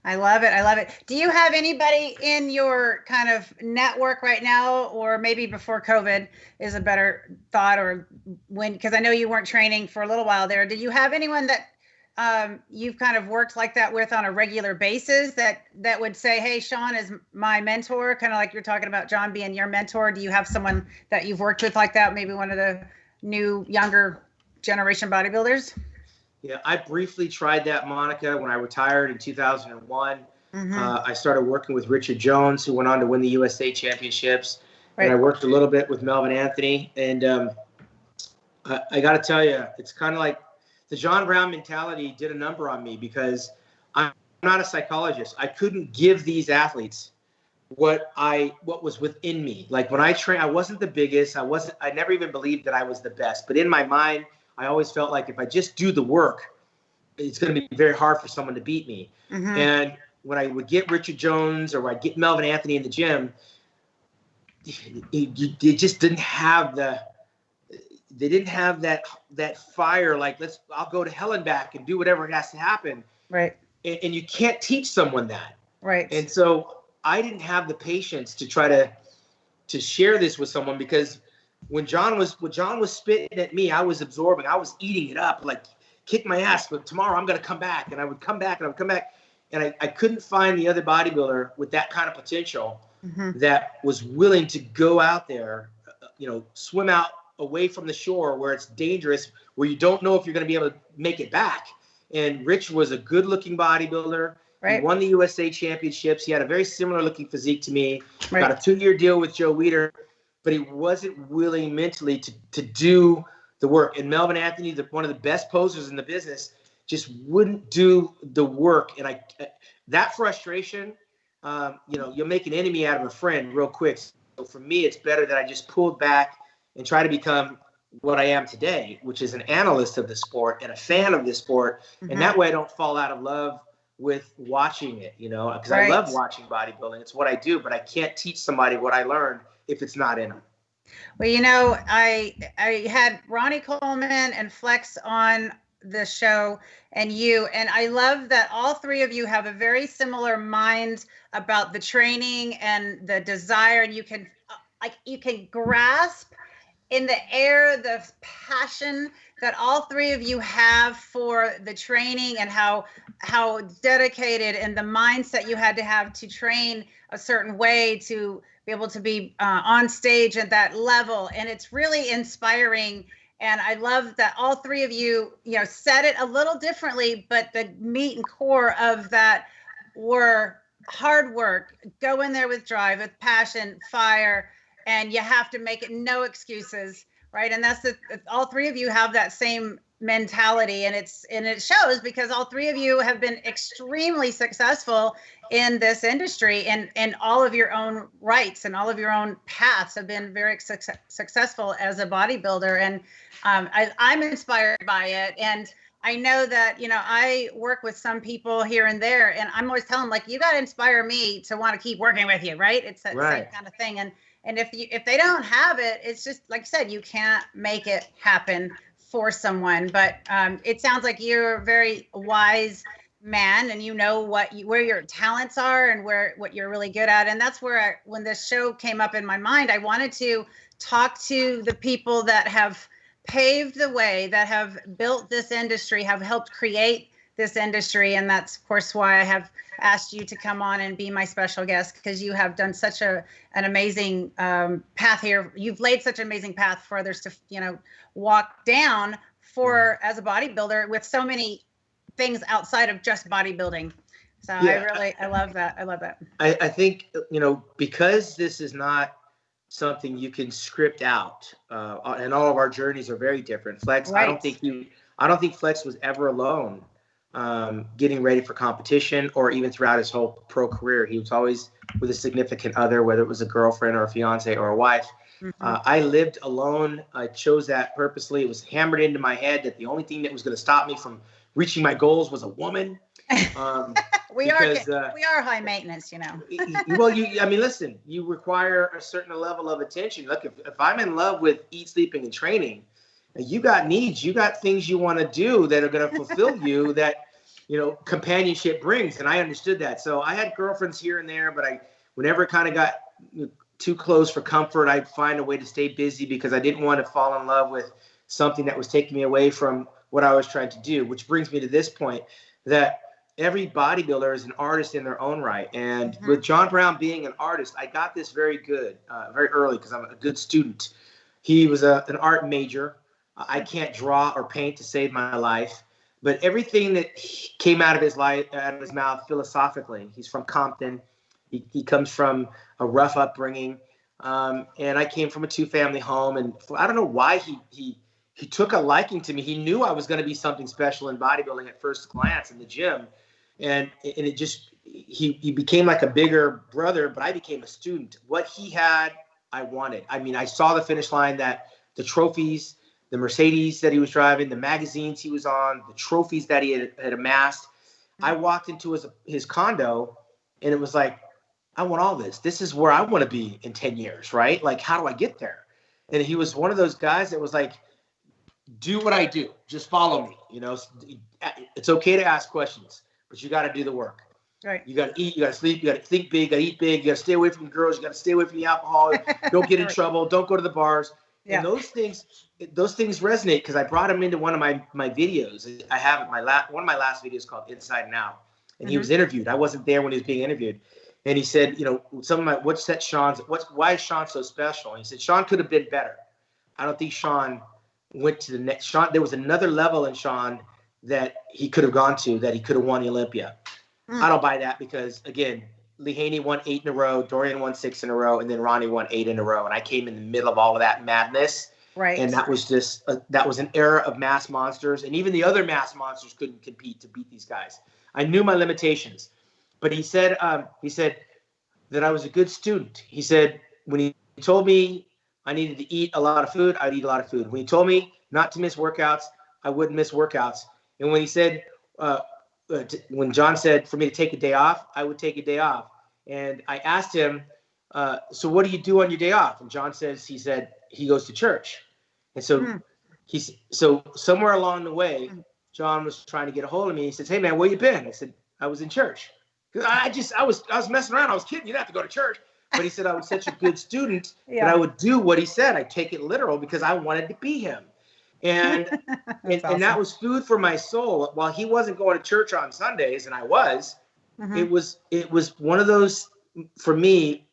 I love it. I love it. Do you have anybody in your kind of network right now, or maybe before COVID is a better thought, or when, because I know you weren't training for a little while there. Did you have anyone that you've kind of worked like that with on a regular basis that would say, hey, Shaun is my mentor, kind of like you're talking about John being your mentor? Do you have someone that you've worked with like that, maybe one of the new younger generation bodybuilders? Yeah, I briefly tried that, Monica, when I retired in 2001. I started working with Richard Jones, who went on to win the USA Championships. And I worked a little bit with Melvin Anthony. And I got to tell you, it's kind of like the John Brown mentality did a number on me because I'm not a psychologist. I couldn't give these athletes what was within me. Like when I trained, I wasn't the biggest. I never even believed that I was the best. But in my mind, I always felt like if I just do the work, it's going to be very hard for someone to beat me. And when I would get Richard Jones or I'd get Melvin Anthony in the gym, it just didn't have they didn't have that fire, like, I'll go to hell and back and do whatever has to happen. Right. And you can't teach someone that. Right. And so I didn't have the patience to try to share this with someone because when John was spitting at me, I was absorbing, I was eating it up, like kick my ass, but tomorrow I'm going to come back. And I would come back and I would come back. And I couldn't find the other bodybuilder with that kind of potential that was willing to go out there, swim out away from the shore where it's dangerous, where you don't know if you're going to be able to make it back. And Rich was a good looking bodybuilder. Right. He won the USA Championships. He had a very similar looking physique to me. Right. Got a 2-year deal with Joe Weider, but he wasn't willing mentally to do the work. And Melvin Anthony, one of the best posers in the business, just wouldn't do the work. And that frustration, you'll make an enemy out of a friend real quick. So for me, it's better that I just pulled back and try to become what I am today, which is an analyst of the sport and a fan of the sport. And that way I don't fall out of love with watching it, because I love watching bodybuilding. It's what I do, but I can't teach somebody what I learned if it's not in them. Well, I had Ronnie Coleman and Flex on the show and I love that all three of you have a very similar mind about the training and the desire, and you can grasp in the air, the passion that all three of you have for the training, and how dedicated, and the mindset you had to have to train a certain way to be able to be on stage at that level. And it's really inspiring. And I love that all three of you, said it a little differently, but the meat and core of that were hard work, go in there with drive, with passion, fire, and you have to make it no excuses, right? And that's all three of you have that same mentality, and it shows, because all three of you have been extremely successful in this industry, and all of your own rights and all of your own paths have been very successful as a bodybuilder. And I'm inspired by it. And I know that, I work with some people here and there, and I'm always telling them, like, you got to inspire me to want to keep working with you, right? It's that same kind of thing. And if they don't have it, it's just, like I said, you can't make it happen for someone. But it sounds like you're a very wise man, and you know where your talents are and what you're really good at. And that's where when this show came up in my mind, I wanted to talk to the people that have paved the way, that have built this industry, have helped create this industry. And that's, of course, why I have asked you to come on and be my special guest, because you have done such an amazing path here. You've laid such an amazing path for others to, walk down for as a bodybuilder, with so many things outside of just bodybuilding. So I love that. I love that. I think, because this is not something you can script out, and all of our journeys are very different. Flex, right. I don't think Flex was ever alone getting ready for competition, or even throughout his whole pro career. He was always with a significant other, whether it was a girlfriend or a fiance or a wife. Mm-hmm. I lived alone. I chose that purposely. It was hammered into my head that the only thing that was going to stop me from reaching my goals was a woman. We are high maintenance, Well, listen, you require a certain level of attention. Look, if I'm in love with eat, sleeping, and training, you got needs, you got things you want to do that are going to fulfill you, that, companionship brings. And I understood that. So I had girlfriends here and there, but whenever it kind of got too close for comfort, I'd find a way to stay busy, because I didn't want to fall in love with something that was taking me away from what I was trying to do, which brings me to this point, that every bodybuilder is an artist in their own right. And with John Brown being an artist, I got this very early, because I'm a good student. He was an art major. I can't draw or paint to save my life, but everything that came out of his mouth philosophically. He's from Compton. He comes from a rough upbringing, and I came from a 2-family home. And I don't know why he took a liking to me. He knew I was going to be something special in bodybuilding at first glance in the gym. And it just, he became like a bigger brother, but I became a student. What he had, I wanted. I saw the finish line, that the trophies, the Mercedes that he was driving, the magazines he was on, the trophies that he had amassed. I walked into his condo, and it was like, I want all this. This is where I want to be in 10 years, right? Like, how do I get there? And he was one of those guys that was like, do what I do. Just follow me. It's okay to ask questions, but you got to do the work. Right. You got to eat, you got to sleep, you got to think big, you got to eat big, you got to stay away from girls, you got to stay away from the alcohol, don't get in trouble, don't go to the bars. Yeah. And those things resonate, because I brought him into one of my videos. I have one of my last videos called Inside and Out. And he was interviewed. I wasn't there when he was being interviewed. And he said, why is Shaun so special? And he said, Shaun could have been better. I don't think Shaun went to the next. Shaun, there was another level in Shaun that he could have gone to, that he could have won the Olympia. I don't buy that, because, again, Lee Haney won 8 in a row, Dorian won 6 in a row, and then Ronnie won 8 in a row. And I came in the middle of all of that madness. Right. And that was just that was an era of mass monsters, and even the other mass monsters couldn't compete to beat these guys. I knew my limitations, but he said that I was a good student. He said when he told me I needed to eat a lot of food, I'd eat a lot of food. When he told me not to miss workouts, I wouldn't miss workouts. And when he said when John said for me to take a day off, I would take a day off. And I asked him, so what do you do on your day off? And John says he said he goes to church. And so so somewhere along the way, John was trying to get a hold of me. He says, hey man, where you been? I said, I was in church. I was messing around. I was kidding. You didn't have to go to church. But he said I was such a good student Yeah. that I would do what he said. I take it literal because I wanted to be him. And and that was food for my soul. While he wasn't going to church on Sundays, and I was, it was one of those, for me,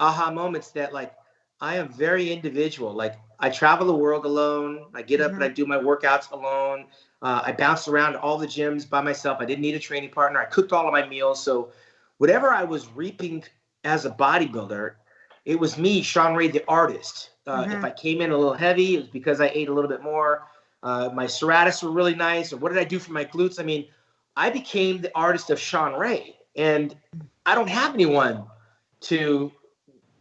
aha moments that, like, I am very individual. Like, I travel the world alone. I get up and I do my workouts alone. I bounced around all the gyms by myself. I didn't need a training partner. I cooked all of my meals. So whatever I was reaping as a bodybuilder, it was me, Shawn Ray, the artist. If I came in a little heavy, it was because I ate a little bit more. My serratus were really nice. Or what did I do for my glutes? I mean, I became the artist of Shawn Ray. And I don't have anyone to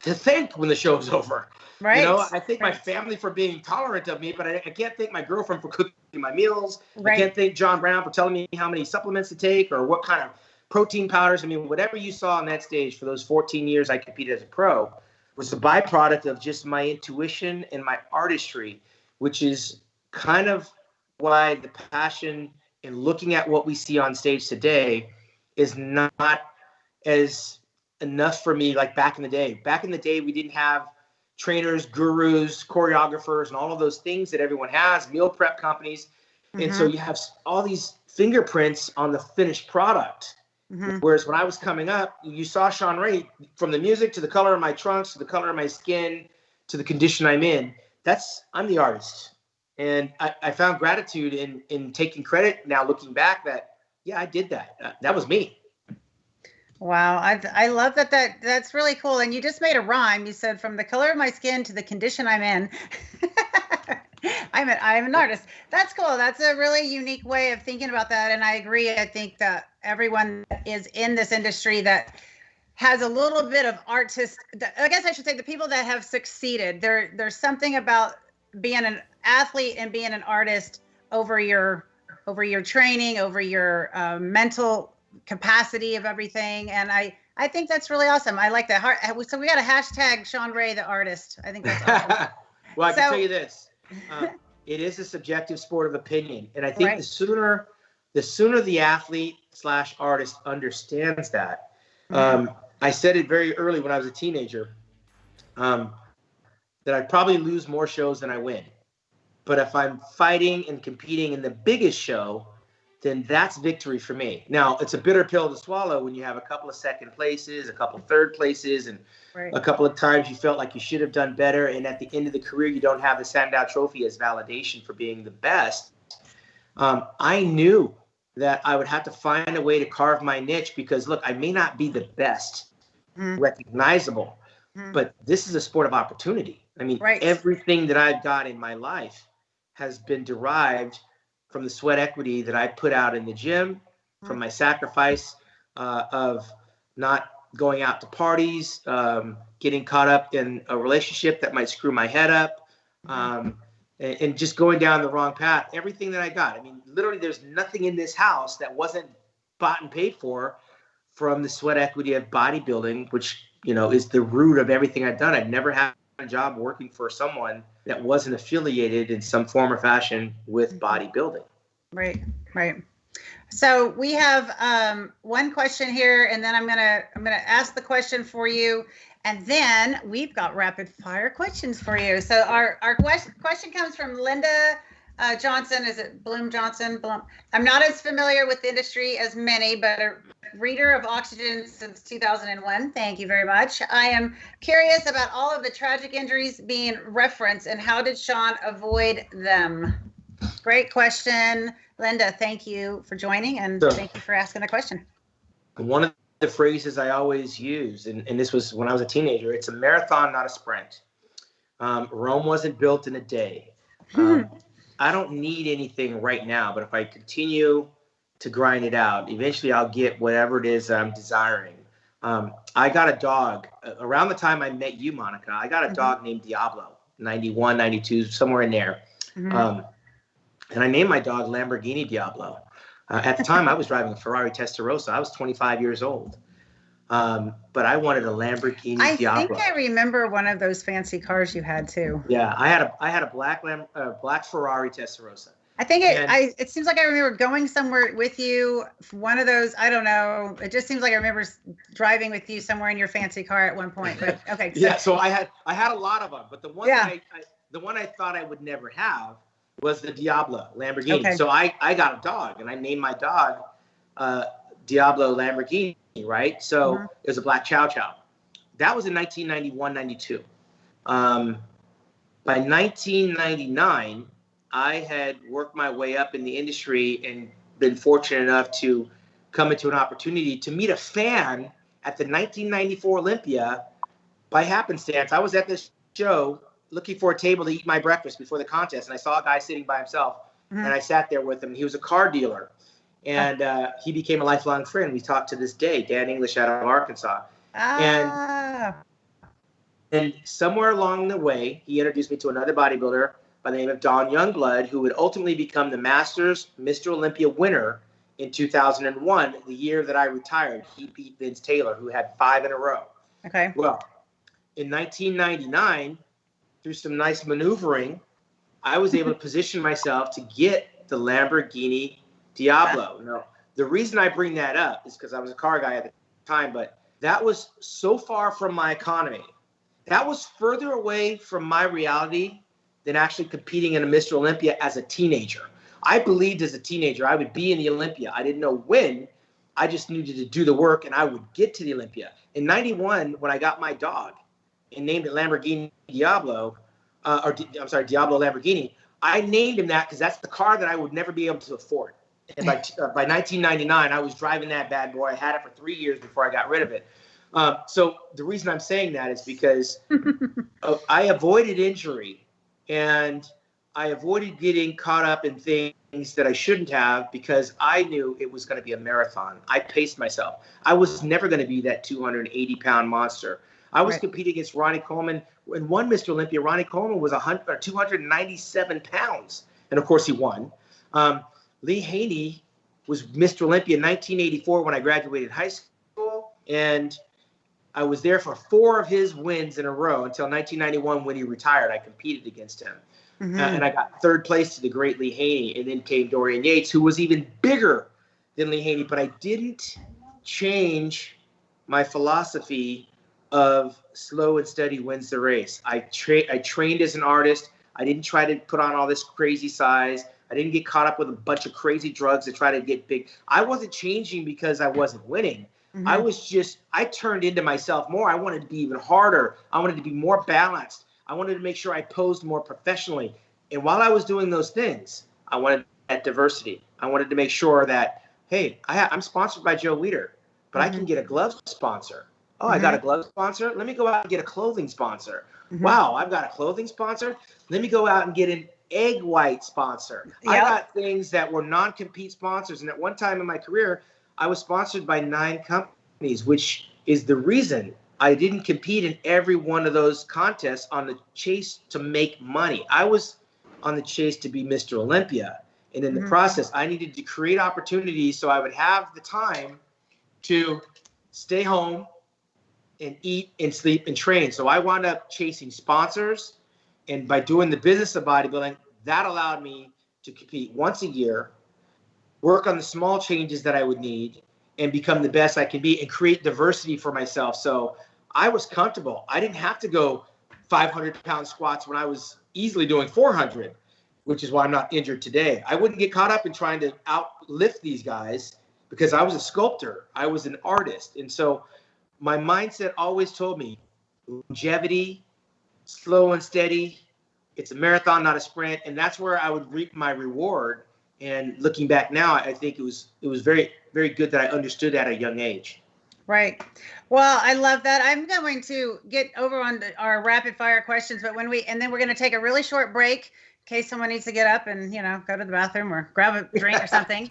thank when the show's over. Right. You know, I thank my family for being tolerant of me, but I can't thank my girlfriend for cooking my meals. I can't thank John Brown for telling me how many supplements to take or what kind of protein powders. I mean, whatever you saw on that stage for those 14 years I competed as a pro was a byproduct of just my intuition and my artistry, which is kind of why the passion in looking at what we see on stage today is not as enough for me like back in the day. Back in the day, we didn't have trainers, gurus, choreographers, and all of those things that everyone has, meal prep companies. And so you have all these fingerprints on the finished product. Whereas when I was coming up, you saw Shawn Ray, from the music to the color of my trunks, to the color of my skin, to the condition I'm in. I'm the artist. And I found gratitude in taking credit now looking back that, yeah, I did that. That was me. Wow. I love that. That's really cool. And you just made a rhyme. You said from the color of my skin to the condition I'm in. I'm an artist. That's cool. That's a really unique way of thinking about that. And I agree. I think that everyone that is in this industry that has a little bit of artist, I guess I should say the people that have succeeded, there's something about being an athlete and being an artist over your training, over your mental capacity of everything. And I think that's really awesome. I like that. So we got a hashtag Shawn Ray, the artist. I think that's awesome. Well, I can tell you this. It is a subjective sport of opinion. And I think the sooner the athlete / artist understands that. I said it very early when I was a teenager, that I'd probably lose more shows than I win. But if I'm fighting and competing in the biggest show, then that's victory for me. Now, it's a bitter pill to swallow when you have a couple of second places, a couple of third places, and a couple of times you felt like you should have done better. And at the end of the career, you don't have the Sandow Trophy as validation for being the best. I knew that I would have to find a way to carve my niche because, look, I may not be the best recognizable, but this is a sport of opportunity. I mean, everything that I've got in my life has been derived from the sweat equity that I put out in the gym, from my sacrifice of not going out to parties, getting caught up in a relationship that might screw my head up, and just going down the wrong path. Everything that I got. I mean, literally, there's nothing in this house that wasn't bought and paid for from the sweat equity of bodybuilding, which, you know, is the root of everything I've done. I've never had a job working for someone that wasn't affiliated in some form or fashion with bodybuilding. Right. So we have one question here, and then I'm gonna ask the question for you, and then we've got rapid fire questions for you. So our question comes from Linda Johnson. Is it Bloom Johnson? I'm not as familiar with the industry as many, but a reader of Oxygen since 2001. Thank you very much. I am curious about all of the tragic injuries being referenced, and how did Shawn avoid them? Great question, Linda. Thank you for joining, and thank you for asking the question. One of the phrases I always use, and this was when I was a teenager, it's a marathon, not a sprint. Rome wasn't built in a day. I don't need anything right now, but if I continue to grind it out, eventually I'll get whatever it is I'm desiring. I got a dog around the time I met you, Monica. I got a dog named Diablo, 91, 92, somewhere in there. And I named my dog Lamborghini Diablo. At the time, I was driving a Ferrari Testarossa. I was 25 years old. But I wanted a Lamborghini Diablo. I think I remember one of those fancy cars you had too. Yeah, I had a black Ferrari Testarossa. I think it seems like I remember going somewhere with you. One of those, I don't know. It just seems like I remember driving with you somewhere in your fancy car at one point. But okay. So. Yeah. So I had a lot of them, but the one the one I thought I would never have was the Diablo Lamborghini. Okay. So I got a dog, and I named my dog Diablo Lamborghini. Right. So it was a black Chow Chow. That was in 1991, 92. By 1999. I had worked my way up in the industry and been fortunate enough to come into an opportunity to meet a fan at the 1994 Olympia by happenstance. I was at this show looking for a table to eat my breakfast before the contest, and I saw a guy sitting by himself, and I sat there with him. He was a car dealer, and he became a lifelong friend. We talked to this day, Dan English out of Arkansas. And somewhere along the way, he introduced me to another bodybuilder by the name of Don Youngblood, who would ultimately become the Masters Mr. Olympia winner in 2001, the year that I retired. He beat Vince Taylor, who had 5 in a row. Okay. Well, in 1999, through some nice maneuvering, I was able to position myself to get the Lamborghini Diablo. Now, the reason I bring that up is because I was a car guy at the time, but that was so far from my economy. That was further away from my reality than actually competing in a Mr. Olympia as a teenager. I believed as a teenager I would be in the Olympia. I didn't know when. I just needed to do the work, and I would get to the Olympia. In 91, when I got my dog and named it Lamborghini Diablo, Diablo Lamborghini, I named him that because that's the car that I would never be able to afford. And by 1999, I was driving that bad boy. I had it for 3 years before I got rid of it. So the reason I'm saying that is because I avoided injury. And I avoided getting caught up in things that I shouldn't have because I knew it was going to be a marathon. I paced myself. I was never going to be that 280-pound monster. I was competing against Ronnie Coleman. In one Mr. Olympia, Ronnie Coleman was 297 pounds. And, of course, he won. Lee Haney was Mr. Olympia in 1984 when I graduated high school. And I was there for 4 of his wins in a row until 1991 when he retired. I competed against him. And I got 3rd place to the great Lee Haney. And then came Dorian Yates, who was even bigger than Lee Haney. But I didn't change my philosophy of slow and steady wins the race. I trained as an artist. I didn't try to put on all this crazy size. I didn't get caught up with a bunch of crazy drugs to try to get big. I wasn't changing because I wasn't winning. I turned into myself more. I wanted to be even harder. I wanted to be more balanced. I wanted to make sure I posed more professionally. And while I was doing those things, I wanted that diversity. I wanted to make sure that, hey, I'm sponsored by Joe Weider, but I can get a glove sponsor. Oh, I got a glove sponsor. Let me go out and get a clothing sponsor. Wow, I've got a clothing sponsor. Let me go out and get an egg white sponsor. I got things that were non-compete sponsors. And at one time in my career, I was sponsored by 9 companies, which is the reason I didn't compete in every one of those contests on the chase to make money. I was on the chase to be Mr. Olympia. And in the process, I needed to create opportunities so I would have the time to stay home and eat and sleep and train. So I wound up chasing sponsors. And by doing the business of bodybuilding, that allowed me to compete once a year, work on the small changes that I would need, and become the best I can be and create diversity for myself. So I was comfortable. I didn't have to go 500-pound squats when I was easily doing 400, which is why I'm not injured today. I wouldn't get caught up in trying to outlift these guys because I was a sculptor. I was an artist. And so my mindset always told me longevity, slow and steady. It's a marathon, not a sprint. And that's where I would reap my reward. And looking back now, I think it was very, very good that I understood at a young age. Right. Well, I love that. I'm going to get over on our rapid fire questions, but then we're going to take a really short break in case someone needs to get up and, go to the bathroom or grab a drink or something,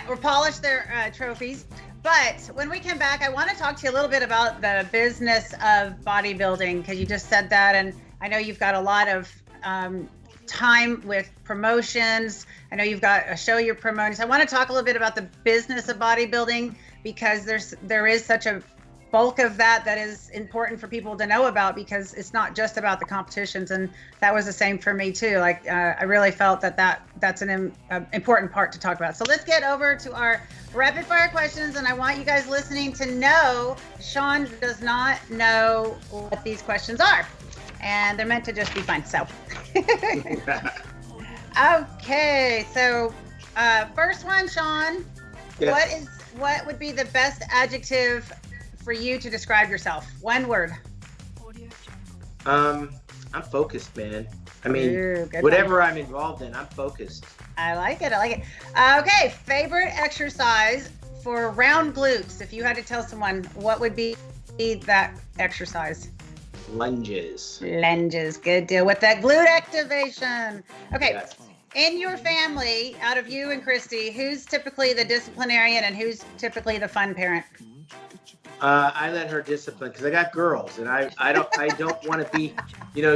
or polish their trophies. But when we come back, I want to talk to you a little bit about the business of bodybuilding, because you just said that. And I know you've got a lot of time with promotions. I know you've got a show you're promoting. So I want to talk a little bit about the business of bodybuilding, because there is such a bulk of that is important for people to know about, because it's not just about the competitions. And that was the same for me too. Like I really felt that's an important part to talk about. So let's get over to our rapid fire questions. And I want you guys listening to know Shawn does not know what these questions are, and they're meant to just be fun. So okay, so first one, Shawn. Yes. What would be the best adjective for you to describe yourself? One word. I'm focused, man. I mean, whatever I'm involved in, I'm focused. I like it. Okay, favorite exercise for round glutes. If you had to tell someone, what would be that exercise? Lunges. Good deal with that glute activation. Okay. Yes. In your family, out of you and Christy, who's typically the disciplinarian and who's typically the fun parent? I let her discipline because I got girls, and I don't want to be,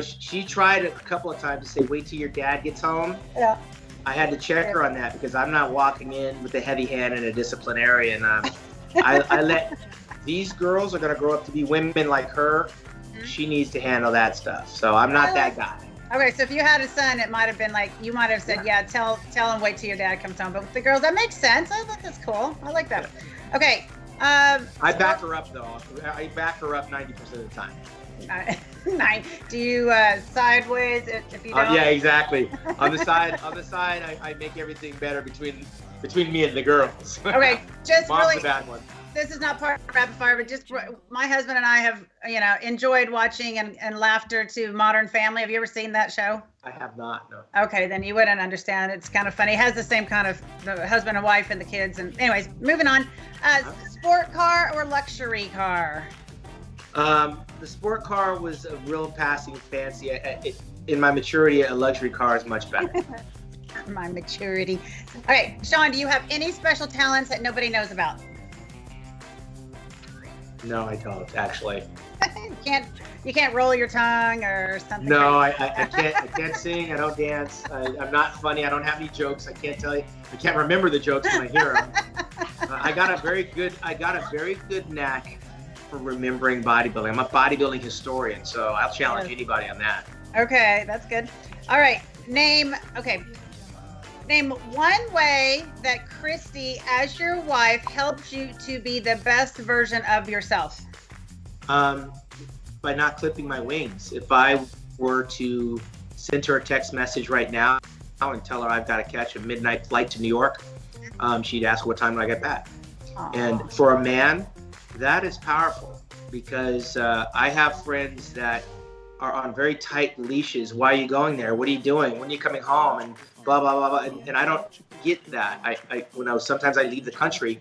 she tried a couple of times to say, wait till your dad gets home. Yeah. I had to check her on that because I'm not walking in with a heavy hand in a disciplinarian. I let these girls are going to grow up to be women like her. Mm-hmm. She needs to handle that stuff. So I'm not that guy. Okay, so if you had a son, it might have been like, you might have said, yeah, tell him wait till your dad comes home. But with the girls, that makes sense. I thought that's cool. I like that. Okay. I back her up, though. I back her up 90% of the time. 9. Do you sideways if you don't? Yeah, exactly. On the side, I make everything better between me and the girls. Okay, just Mom's really. the bad one. This is not part of rapid fire, but just my husband and I have, enjoyed watching and laughter to Modern Family. Have you ever seen that show? I have not, no. Okay, then you wouldn't understand. It's kind of funny. It has the same kind of the husband and wife and the kids. And anyways, moving on. Sport car or luxury car? The sport car was a real passing fancy. In my maturity, a luxury car is much better. My maturity. Okay, Shawn, do you have any special talents that nobody knows about? No, I don't actually. You can't roll your tongue or something. No, I can't sing. I don't dance. I'm not funny. I don't have any jokes. I can't tell you. I can't remember the jokes when I hear them. I got a very good knack for remembering bodybuilding. I'm a bodybuilding historian, so I'll challenge anybody on that. Okay, that's good. All right, name one way that Christy, as your wife, helps you to be the best version of yourself. By not clipping my wings. If I were to send her a text message right now and tell her I've got to catch a midnight flight to New York, she'd ask what time do I get back. Aww. And for a man, that is powerful because I have friends that are on very tight leashes. Why are you going there? What are you doing? When are you coming home? And blah, blah, blah, blah. And I don't get that. Sometimes I leave the country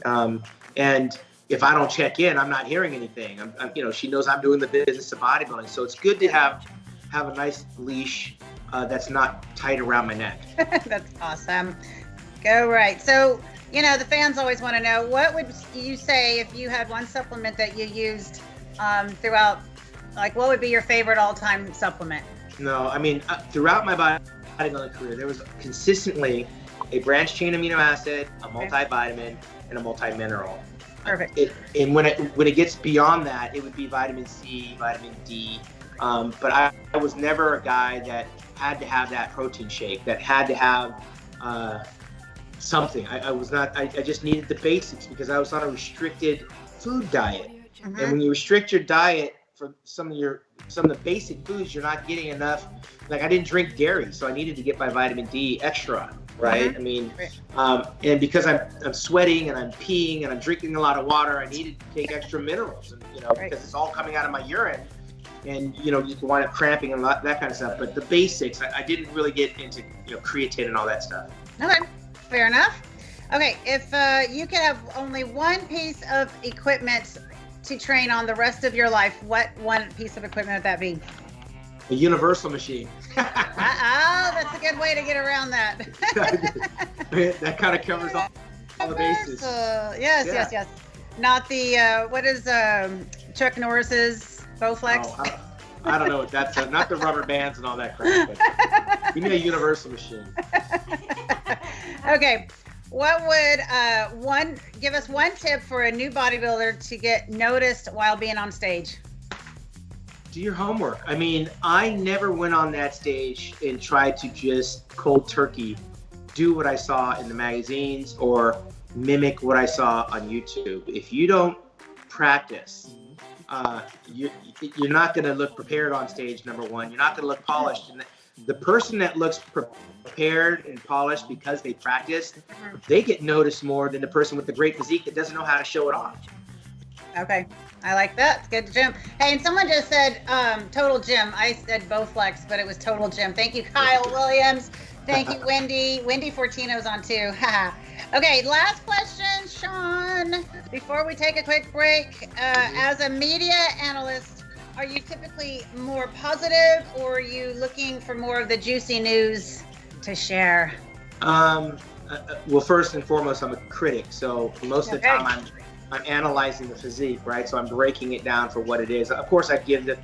and if I don't check in, I'm not hearing anything. She knows I'm doing the business of bodybuilding. So it's good to have a nice leash that's not tight around my neck. That's awesome. Go right. So, the fans always want to know, what would you say if you had one supplement that you used throughout, like what would be your favorite all-time supplement? No, throughout my bodybuilding career, there was consistently a branched chain amino acid, a multivitamin, and a multi-mineral. Perfect. And when it gets beyond that, it would be vitamin C, vitamin D. But I was never a guy that had to have that protein shake, that had to have something. I was not. I just needed the basics because I was on a restricted food diet. Mm-hmm. And when you restrict your diet for some of the basic foods, you're not getting enough. Like I didn't drink dairy, so I needed to get my vitamin D extra. Right. Mm-hmm. And because I'm sweating and I'm peeing and I'm drinking a lot of water, I needed to take extra minerals, and because it's all coming out of my urine, and you can wind up cramping and that kind of stuff. But the basics, I didn't really get into creatine and all that stuff. Okay, fair enough. Okay, if you could have only one piece of equipment to train on the rest of your life, what one piece of equipment would that be? A universal machine. That's a good way to get around that. That kind of covers all the bases. Yes. Not the, what is Chuck Norris's Bowflex? Oh, I don't know what that's, not the rubber bands and all that crap, but give me a universal machine. Okay. What would give us one tip for a new bodybuilder to get noticed while being on stage? Do your homework. I mean, I never went on that stage and tried to just cold turkey do what I saw in the magazines or mimic what I saw on YouTube. If you don't practice, you're not going to look prepared on stage, number one. You're not going to look polished. And the person that looks prepared and polished because they practiced, they get noticed more than the person with the great physique that doesn't know how to show it off. Okay. I like that. It's good, Jim. Hey, and someone just said Total Gym. I said Bowflex, but it was Total Gym. Thank you, Kyle Williams. Thank you, Wendy. Wendy Fortino's on too. Okay, last question, Shawn. Before we take a quick break, as a media analyst, are you typically more positive, or are you looking for more of the juicy news to share? Well, first and foremost, I'm a critic. So most of the time I'm analyzing the physique, right? So I'm breaking it down for what it is. Of course, I give the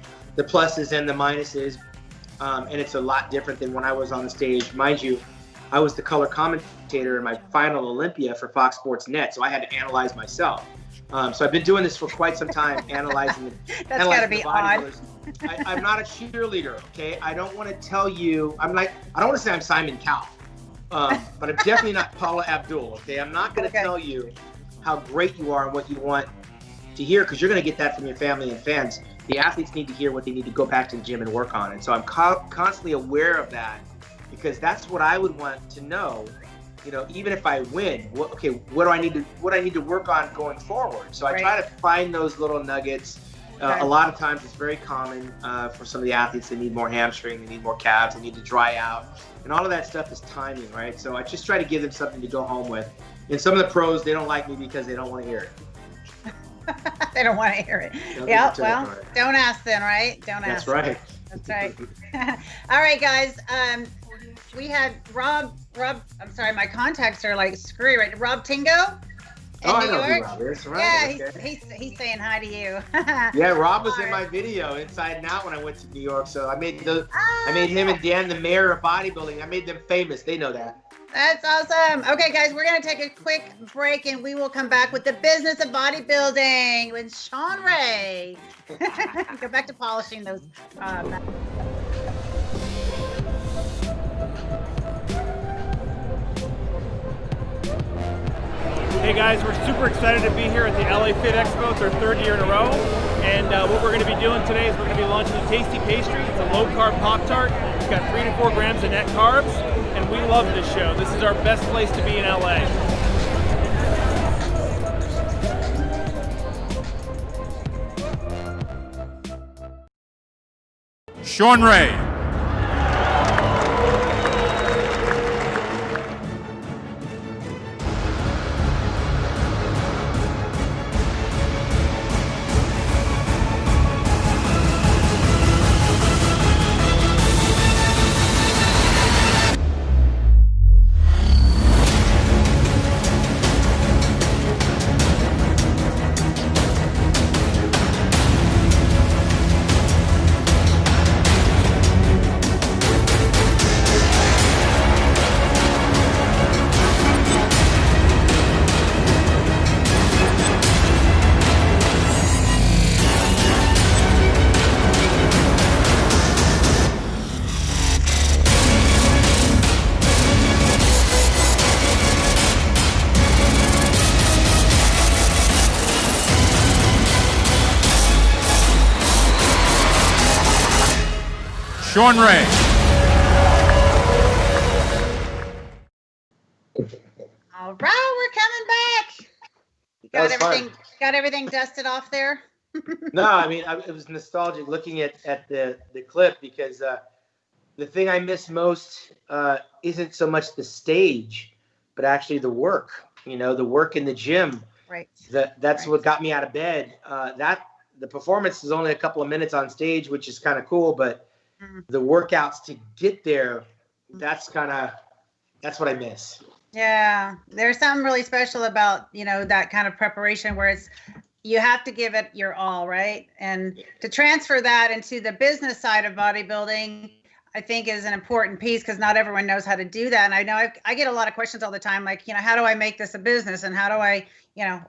pluses and the minuses, and it's a lot different than when I was on the stage. Mind you, I was the color commentator in my final Olympia for Fox Sports Net, so I had to analyze myself. So I've been doing this for quite some time, analyzing That's gotta be odd. I'm not a cheerleader, okay? I don't want to tell you, I don't want to say I'm Simon Cowell, but I'm definitely not Paula Abdul, okay? I'm not going to tell you how great you are and what you want to hear, because you're going to get that from your family and fans. The athletes need to hear what they need to go back to the gym and work on. And so I'm constantly aware of that, because that's what I would want to know. You know, even if I win, what do I need to work on going forward? So I try to find those little nuggets. A lot of times it's very common for some of the athletes that need more hamstring, they need more calves, they need to dry out. And all of that stuff is timing, right? So I just try to give them something to go home with. And some of the pros, they don't like me because they don't want to hear it. They don't want to hear it. Yeah, well, don't ask then, right? Don't ask. That's right. That's right. All right, guys. We had Rob, I'm sorry, my contacts are like screwy right. Rob Tingo in New York. Rob is, right? Yeah, he's saying hi to you. Yeah, Rob was in my video Inside and Out when I went to New York. So I made him and Dan the mayor of bodybuilding. I made them famous. They know that. That's awesome. Okay, guys, we're going to take a quick break, and we will come back with the business of bodybuilding with Shawn Ray. Go back to polishing those. Hey guys, we're super excited to be here at the LA Fit Expo. It's our third year in a row. And what we're going to be doing today is we're going to be launching the Tasty Pastry. It's a low-carb Pop-Tart. It's got 3 to 4 grams of net carbs. And we love this show. This is our best place to be in LA. Shawn Ray. Shawn Ray. All right, we're coming back. Got everything dusted off there? No, I mean, it was nostalgic looking at the clip, because the thing I miss most isn't so much the stage, but actually the work. You know, the work in the gym. Right. That's what got me out of bed. The performance is only a couple of minutes on stage, which is kind of cool, but the workouts to get there, that's what I miss. Yeah, there's something really special about, that kind of preparation where you have to give it your all, right? And to transfer that into the business side of bodybuilding, I think is an important piece because not everyone knows how to do that. And I know I get a lot of questions all the time, like, how do I make this a business, and how do I,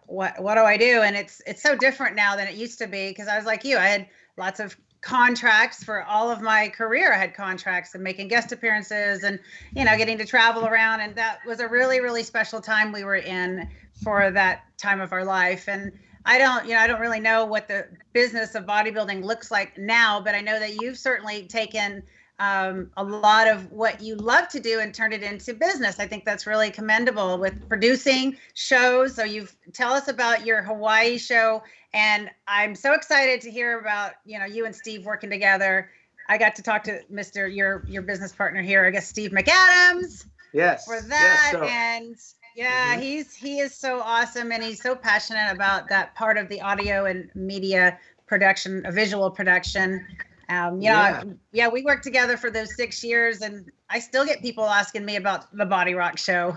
what do I do? And it's so different now than it used to be, because I was like you, I had lots of contracts for all of my career. I had contracts and making guest appearances and, getting to travel around. And that was a really, really special time we were in for that time of our life. And I don't really know what the business of bodybuilding looks like now, but I know that you've certainly taken a lot of what you love to do and turned it into business. I think that's really commendable with producing shows. So tell us about your Hawaii show, and I'm so excited to hear about, you and Steve working together. I got to talk to your business partner here, I guess, Steve McAdams. Yes. For that. Yes, and yeah, he is so awesome, and he's so passionate about that part of the audio and media production, visual production. We worked together for those 6 years, and I still get people asking me about the Body Rock show.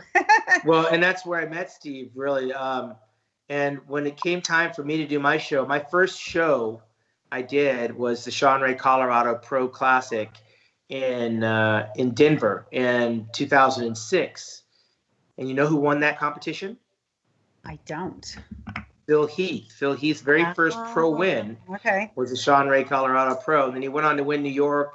Well, and that's where I met Steve, really. And when it came time for me to do my show, my first show I did was the Shawn Ray Colorado Pro Classic in Denver in 2006. And you know who won that competition? I don't. Phil Heath. Phil Heath's very first pro win was the Shawn Ray Colorado Pro. And then he went on to win New York.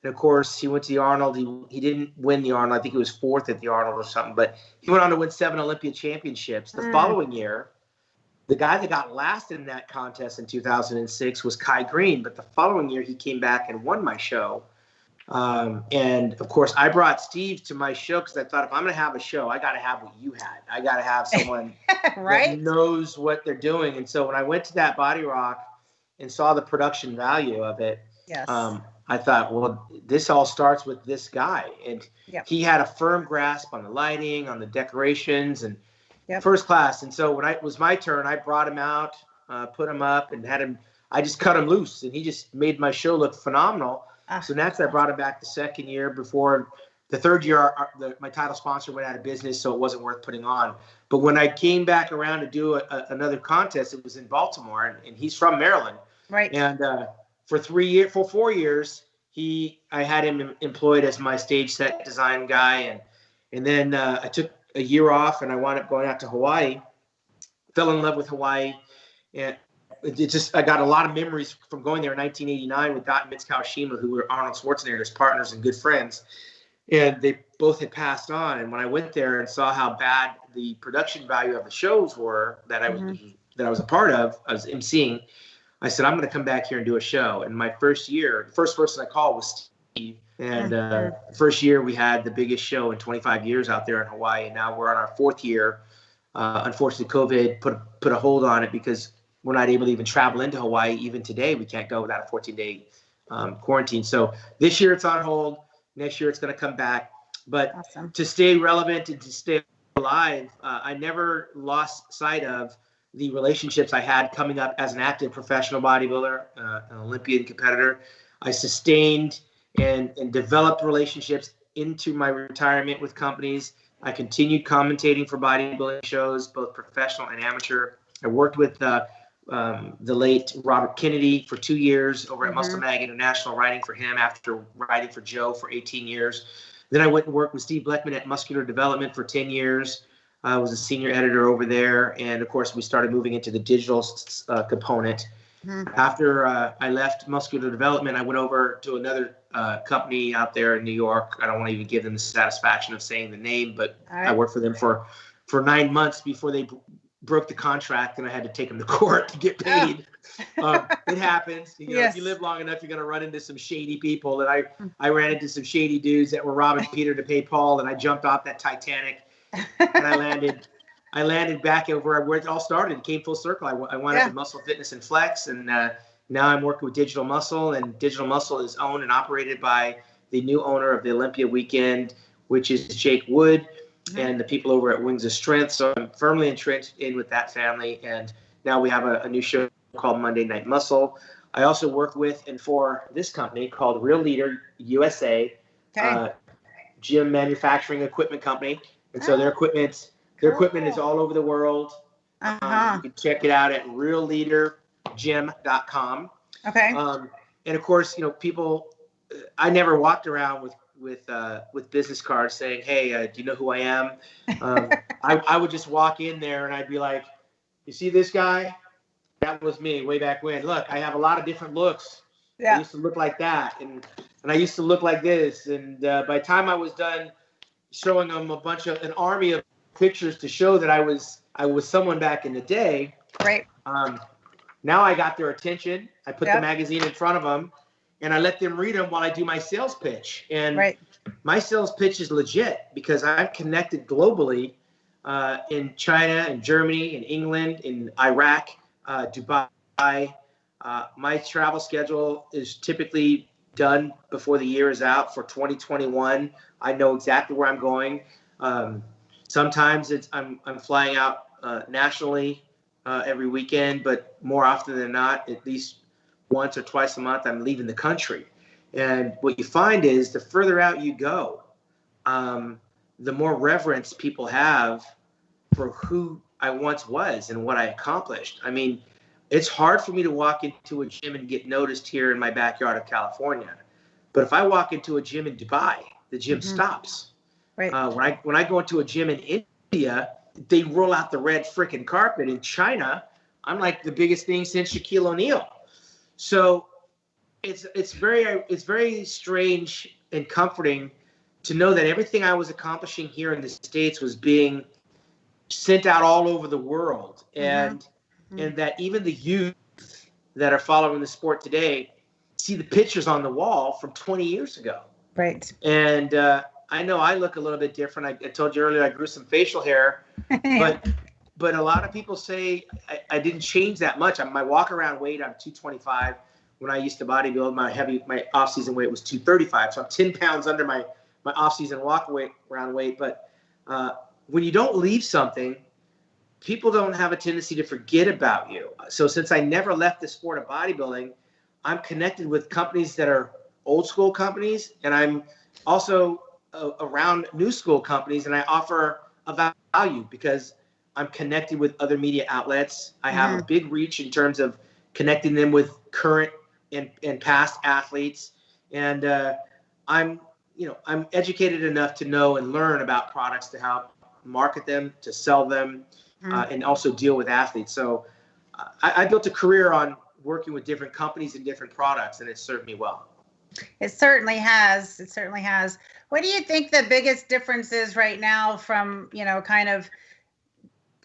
And, of course, he went to the Arnold. He didn't win the Arnold. I think he was 4th at the Arnold or something. But he went on to win 7 Olympia championships. The following year, the guy that got last in that contest in 2006 was Kai Green. But the following year, he came back and won my show. And of course, I brought Steve to my show because I thought, if I'm going to have a show, I got to have what you had. I got to have someone that knows what they're doing. And so when I went to that Body Rock and saw the production value of it, I thought, well, this all starts with this guy. And he had a firm grasp on the lighting, on the decorations, and first class. And so when it was my turn, I brought him out, put him up, and had him. I just cut him loose, and he just made my show look phenomenal. So next, I brought him back the second year. Before the third year, my title sponsor went out of business, so it wasn't worth putting on. But when I came back around to do another contest, it was in Baltimore, and he's from Maryland. Right. And for 4 years, I had him employed as my stage set design guy, and then I took a year off, and I wound up going out to Hawaii. Fell in love with Hawaii, and I got a lot of memories from going there in 1989 with Dot and Mitz Kawashima, who were Arnold Schwarzenegger's partners and good friends. And they both had passed on. And when I went there and saw how bad the production value of the shows were that I was a part of, I was emceeing, I said, I'm going to come back here and do a show. And my first year, the first person I called was Steve. And the first year we had the biggest show in 25 years out there in Hawaii. And now we're on our 4th year. Unfortunately, COVID put a hold on it because we're not able to even travel into Hawaii. Even today, we can't go without a 14-day quarantine. So this year it's on hold. Next year it's going to come back. But to stay relevant and to stay alive, I never lost sight of the relationships I had coming up as an active professional bodybuilder, an Olympian competitor. I sustained and developed relationships into my retirement with companies. I continued commentating for bodybuilding shows, both professional and amateur. I worked with the late Robert Kennedy for 2 years over at Muscle Mag International, writing for him after writing for Joe for 18 years. Then I went and worked with Steve Bleckman at Muscular Development for 10 years. I was a senior editor over there. And of course, we started moving into the digital component. After I left Muscular Development, I went over to another company out there in New York. I don't want to even give them the satisfaction of saying the name, but I worked for them for 9 months before they broke the contract, and I had to take them to court to get paid. It happens. If you live long enough, you're going to run into some shady people. And I ran into some shady dudes that were robbing Peter to pay Paul, and I jumped off that Titanic, and I landed back over where it all started. It came full circle. I wound up in Muscle Fitness and Flex, and now I'm working with Digital Muscle, and Digital Muscle is owned and operated by the new owner of the Olympia weekend, which is Jake Wood, and the people over at Wings of Strength. So I'm firmly entrenched in with that family. And now we have a new show called Monday Night Muscle. I also work with and for this company called Real Leader USA, gym manufacturing equipment company. And so their equipment is all over the world. You can check it out at realleadergym.com. And of course, people I never walked around with business cards saying, "Hey, do you know who I am?" I would just walk in there and I'd be like, "You see this guy? That was me way back when. Look, I have a lot of different looks. Yeah. I used to look like that, and I used to look like this." And by the time I was done showing them an army of pictures to show that I was someone back in the day. Right. Now I got their attention. I put the magazine in front of them, and I let them read them while I do my sales pitch. And my sales pitch is legit because I'm connected globally in China, in Germany, in England, in Iraq, Dubai. My travel schedule is typically done before the year is out for 2021. I know exactly where I'm going. Sometimes I'm flying out nationally every weekend, but more often than not, at least once or twice a month, I'm leaving the country. And what you find is the further out you go, the more reverence people have for who I once was and what I accomplished. I mean, it's hard for me to walk into a gym and get noticed here in my backyard of California. But if I walk into a gym in Dubai, the gym stops. Right. When I go into a gym in India, they roll out the red frickin' carpet. In China, I'm like the biggest thing since Shaquille O'Neal. So it's very strange and comforting to know that everything I was accomplishing here in the States was being sent out all over the world, and that even the youth that are following the sport today see the pictures on the wall from 20 years ago. Right. And I know I look a little bit different. I told you earlier I grew some facial hair, but a lot of people say I didn't change that much. My walk around weight, I'm 225. When I used to bodybuild, my off-season weight was 235. So I'm 10 pounds under my off-season walk around weight. But when you don't leave something, people don't have a tendency to forget about you. So since I never left the sport of bodybuilding, I'm connected with companies that are old school companies, and I'm also around new school companies, and I offer a value because I'm connected with other media outlets. I have a big reach in terms of connecting them with current and past athletes, and I'm educated enough to know and learn about products to help market them, to sell them, and also deal with athletes. So I built a career on working with different companies and different products, and it served me well. It certainly has. It certainly has. What do you think the biggest difference is right now from, kind of,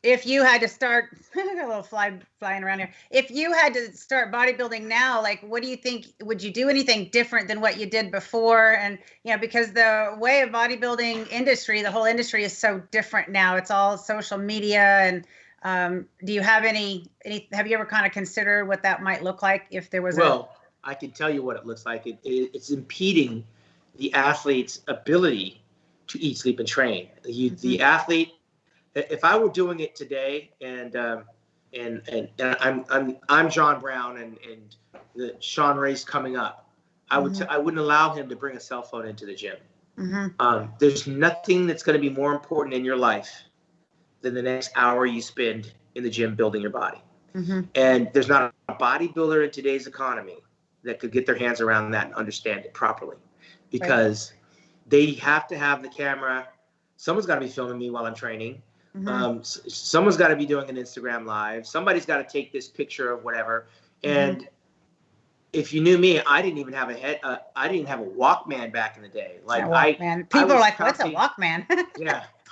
if you had to start, I got a little flying around here. If you had to start bodybuilding now, like, what do you think? Would you do anything different than what you did before? And, because the way of bodybuilding industry, the whole industry is so different now. It's all social media. And do you have any, have you ever kind of considered what that might look like if there was I can tell you what it looks like. It's impeding the athlete's ability to eat, sleep, and train. The athlete, if I were doing it today, and I'm John Brown, and the Shawn Ray's coming up, I wouldn't allow him to bring a cell phone into the gym. There's nothing that's going to be more important in your life than the next hour you spend in the gym building your body. And there's not a bodybuilder in today's economy that could get their hands around that and understand it properly, because they have to have the camera. Someone's got to be filming me while I'm training. Someone's got to be doing an Instagram live. Somebody's got to take this picture of whatever. And if you knew me, I didn't even have I didn't have a Walkman back in the day. Like people are like, what's a Walkman?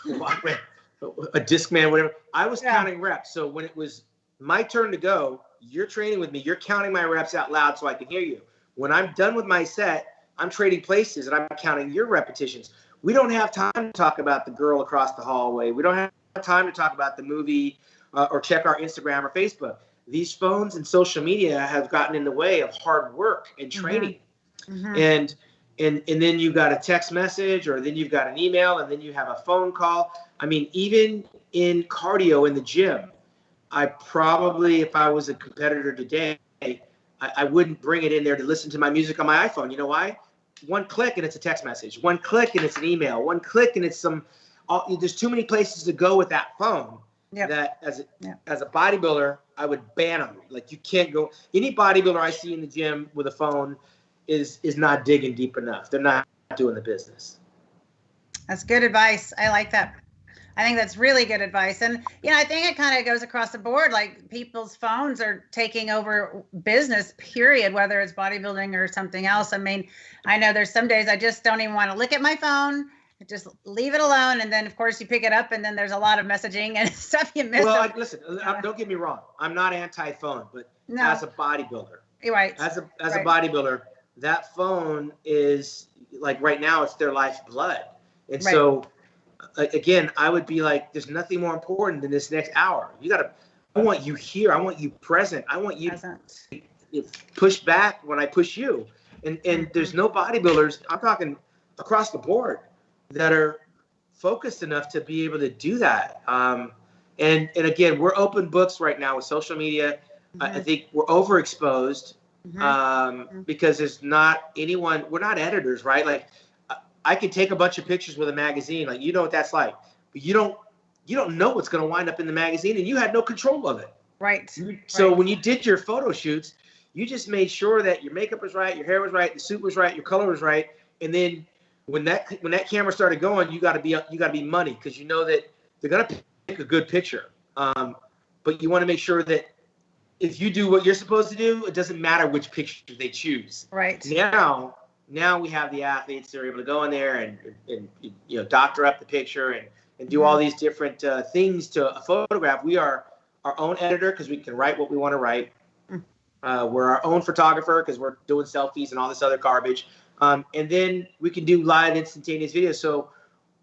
Walkman, a Discman, whatever. I was counting reps. So when it was my turn to go, you're training with me. You're counting my reps out loud so I can hear you. When I'm done with my set, I'm trading places and I'm counting your repetitions. We don't have time to talk about the girl across the hallway. We don't have time to talk about the movie or check our Instagram or Facebook. These phones and social media have gotten in the way of hard work and training. And then you've got a text message, or then you've got an email, and then you have a phone call. I mean, even in cardio in the gym, I probably, if I was a competitor today, I wouldn't bring it in there to listen to my music on my iPhone. You know why? One click and it's a text message. One click and it's an email. One click and it's there's too many places to go with that phone. That as a bodybuilder, I would ban them. Like, you can't go. Any bodybuilder I see in the gym with a phone is not digging deep enough. They're not doing the business. That's good advice. I like that. I think that's really good advice. And, I think it kind of goes across the board. Like, people's phones are taking over business, period, whether it's bodybuilding or something else. I mean, I know there's some days I just don't even want to look at my phone. Just leave it alone. And then, of course, you pick it up and then there's a lot of messaging and stuff you miss. Well, listen, don't get me wrong. I'm not anti-phone, but as a bodybuilder, right. As a bodybuilder, that phone is, like, right now, it's their lifeblood. And so, again, I would be like, there's nothing more important than this next hour. I want you here. I want you present. I want you to push back when I push you. And there's no bodybuilders, I'm talking across the board, that are focused enough to be able to do that. And again, we're open books right now with social media. I think we're overexposed because there's not anyone, we're not editors, right? Like, I could take a bunch of pictures with a magazine, like, what that's like, but you don't know what's going to wind up in the magazine, and you had no control of it. Right. So when you did your photo shoots, you just made sure that your makeup was right, your hair was right, the suit was right, your color was right, and then when that camera started going, you got to be money, because you know that they're going to pick a good picture. But you want to make sure that if you do what you're supposed to do, it doesn't matter which picture they choose. Right. Now we have the athletes that are able to go in there and doctor up the picture and do all these different things to a photograph. We are our own editor because we can write what we want to write. We're our own photographer because we're doing selfies and all this other garbage. And then we can do live instantaneous videos. So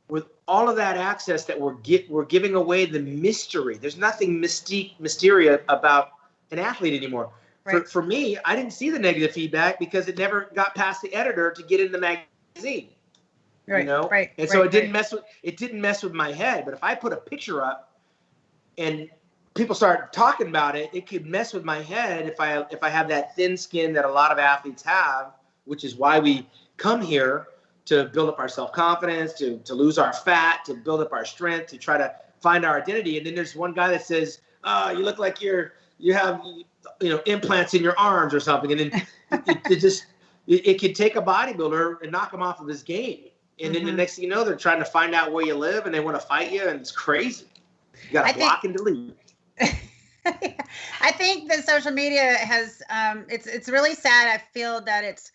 with all of that access that we're giving away the mystery. There's nothing mysterious about an athlete anymore. Right. For me, I didn't see the negative feedback because it never got past the editor to get in the magazine. Right. Right. And so it didn't mess with my head. But if I put a picture up and people start talking about it, it could mess with my head if I have that thin skin that a lot of athletes have, which is why we come here to build up our self-confidence, to lose our fat, to build up our strength, to try to find our identity. And then there's one guy that says, "Oh, you look like you have implants in your arms or something," and then it could take a bodybuilder and knock him off of his game. And then the next thing you know, they're trying to find out where you live and they want to fight you, and it's crazy. You got to block and delete. I think that social media has it's really sad. I feel that it's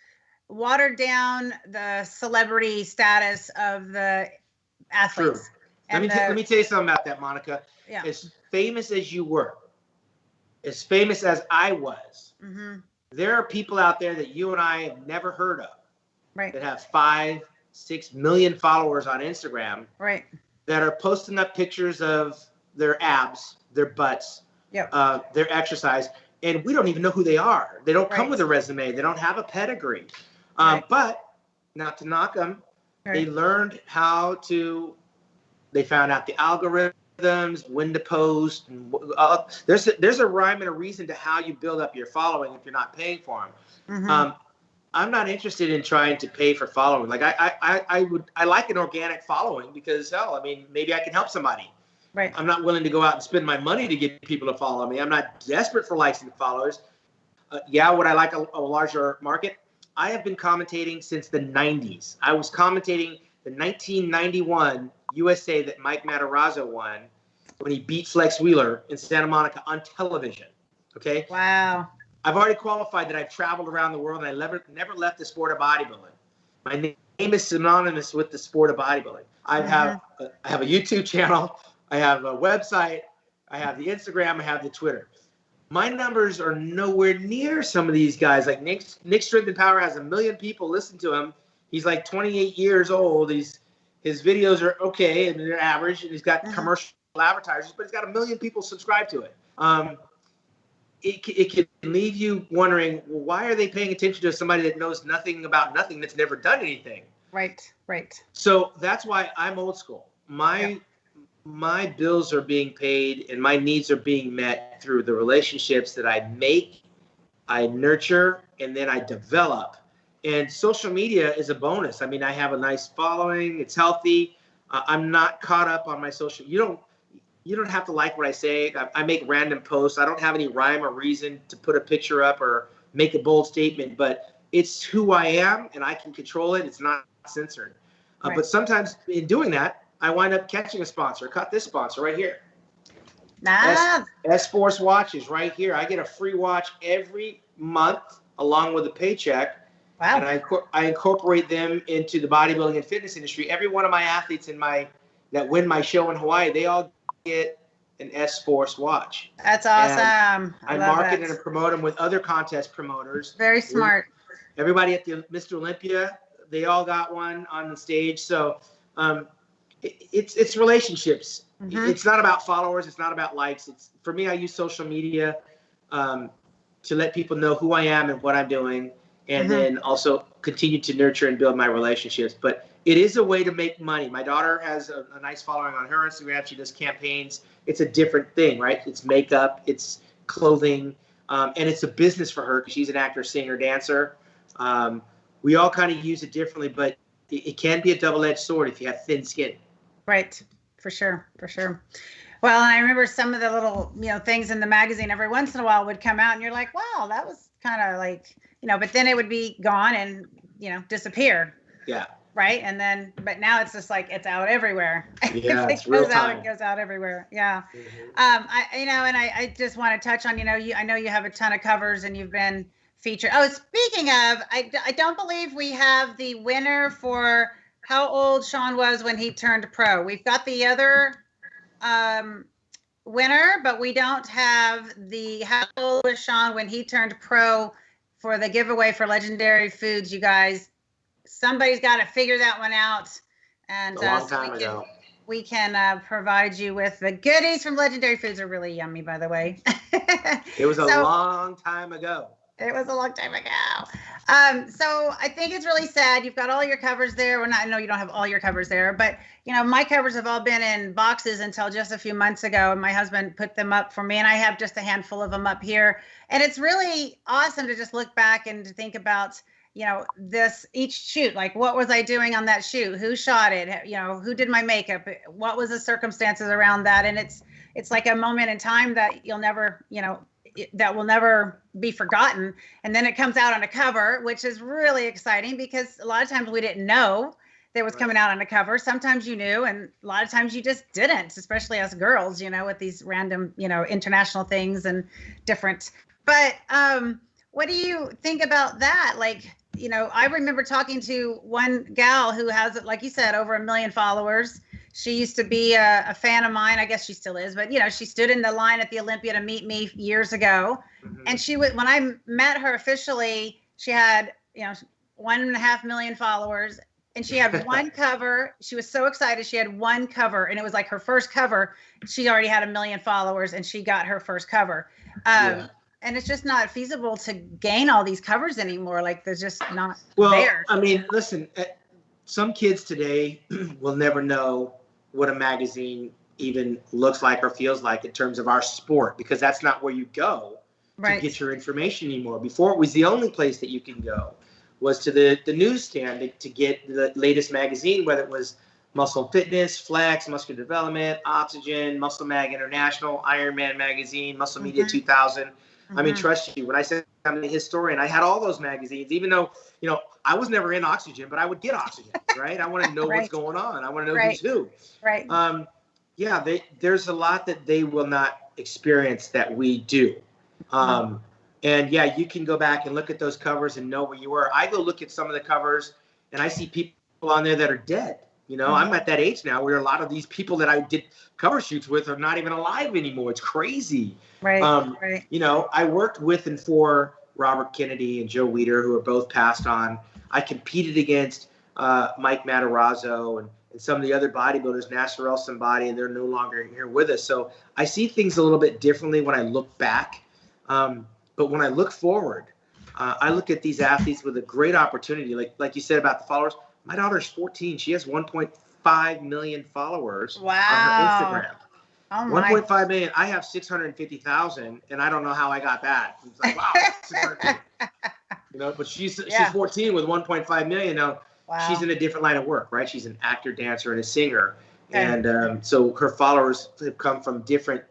watered down the celebrity status of the athletes. True. Let me tell you something about that, Monica. Yeah. As famous as you were, as famous as I was, there are people out there that you and I have never heard of, right, that have 5-6 million followers on Instagram, right, that are posting up pictures of their abs, their butts, their exercise, and we don't even know who they are. They don't come with a resume. They don't have a pedigree. But not to knock them, they learned how to. They found out the algorithms, when to post. And, there's a rhyme and a reason to how you build up your following if you're not paying for them. I'm not interested in trying to pay for following. Like I like an organic following because maybe I can help somebody. Right. I'm not willing to go out and spend my money to get people to follow me. I'm not desperate for likes and followers. Would I like a larger market? I have been commentating since the 90s. I was commentating the 1991 USA that Mike Matarazzo won when he beat Flex Wheeler in Santa Monica on television. Okay. Wow. I've already qualified that I've traveled around the world and I never left the sport of bodybuilding. My name is synonymous with the sport of bodybuilding. I have a YouTube channel. I have a website. I have the Instagram. I have the Twitter. My numbers are nowhere near some of these guys. Like Nick Strength and Power has 1 million people listen to him. He's like 28 years old. His videos are okay and they're average, and he's got commercial advertisers, but he's got 1 million people subscribed to it. It can leave you wondering, well, why are they paying attention to somebody that knows nothing about nothing, that's never done anything? Right. So that's why I'm old school. My bills are being paid and my needs are being met through the relationships that I make, I nurture, and then I develop. And social media is a bonus. I mean, I have a nice following. It's healthy. I'm not caught up on my social. You don't have to like what I say. I make random posts. I don't have any rhyme or reason to put a picture up or make a bold statement. But it's who I am, and I can control it. It's not censored. Right. But sometimes in doing that, I wind up catching a sponsor. Cut this sponsor right here. S-Force watches right here. I get a free watch every month along with a paycheck. Wow. And I incorporate them into the bodybuilding and fitness industry. Every one of my athletes that win my show in Hawaii, they all get an S-Force watch. That's awesome. I market and promote them with other contest promoters. Very smart. Everybody at the Mr. Olympia, they all got one on the stage. So it's relationships. Mm-hmm. It's not about followers. It's not about likes. For me, I use social media to let people know who I am and what I'm doing, and then also continue to nurture and build my relationships. But it is a way to make money. My daughter has a nice following on her Instagram. She does campaigns. It's a different thing, right? It's makeup, it's clothing, and it's a business for her because she's an actor, singer, dancer. We all kind of use it differently, but it can be a double-edged sword if you have thin skin. Right. For sure. Well, I remember some of the little, things in the magazine every once in a while would come out and you're like, wow, that was kind of like, but then it would be gone and, disappear. Yeah. Right. And then, but now it's just like, it's out everywhere. Yeah, it goes out everywhere. Yeah. And I just want to touch on, I know you have a ton of covers and you've been featured. Oh, speaking of, I don't believe we have the winner for how old Shawn was when he turned pro. We've got the other winner, but we don't have the how old was Shawn when he turned pro for the giveaway for Legendary Foods. You guys, somebody's got to figure that one out. And we can provide you with the goodies from Legendary Foods. Are really yummy, by the way. It was a long time ago. It was a long time ago. So I think it's really sad. You've got all your covers there. I know you don't have all your covers there, but my covers have all been in boxes until just a few months ago. And my husband put them up for me, and I have just a handful of them up here. And it's really awesome to just look back and to think about, each shoot. Like, what was I doing on that shoot? Who shot it? Who did my makeup? What was the circumstances around that? And it's like a moment in time that you'll never, that will never be forgotten. And then it comes out on a cover, which is really exciting because a lot of times we didn't know that was coming out on a cover. Sometimes you knew, and a lot of times you just didn't, especially us girls, with these random, international things and different. But what do you think about that? Like, I remember talking to one gal who has, like you said, over 1 million followers. She used to be a fan of mine. I guess she still is, but she stood in the line at the Olympia to meet me years ago. And she was, when I met her officially, she had, 1.5 million followers, and she had one cover. She was so excited. She had one cover, and it was like her first cover. She already had 1 million followers, and she got her first cover. And it's just not feasible to gain all these covers anymore. Like, they're just not there. I mean, listen, some kids today will never know what a magazine even looks like or feels like in terms of our sport, because that's not where you go to get your information anymore. Before, it was the only place that you can go was to the newsstand to get the latest magazine, whether it was Muscle Fitness, Flex, Muscular Development, Oxygen, Muscle Mag International, Ironman Magazine, Muscle Media 2000. I mean, trust you, when I said I'm a historian, I had all those magazines, even though, I was never in Oxygen, but I would get Oxygen, right? I want to know what's going on. I want to know who's who. Right. There's a lot that they will not experience that we do. And you can go back and look at those covers and know where you were. I go look at some of the covers and I see people on there that are dead. I'm at that age now where a lot of these people that I did cover shoots with are not even alive anymore. It's crazy. Right. I worked with and for Robert Kennedy and Joe Weider, who are both passed on. I competed against Mike Matarazzo and some of the other bodybuilders, Nasser El Sambadi, and they're no longer here with us. So I see things a little bit differently when I look back. But when I look forward, I look at these athletes with a great opportunity. Like you said about the followers, my daughter's 14. She has 1.5 million followers on her Instagram. Oh my. 1.5 million. I have 650,000, and I don't know how I got that. It's like, wow, 650. But she's 14 with 1.5 million. Now, she's in a different line of work, right? She's an actor, dancer, and a singer. Okay. And so her followers have come from different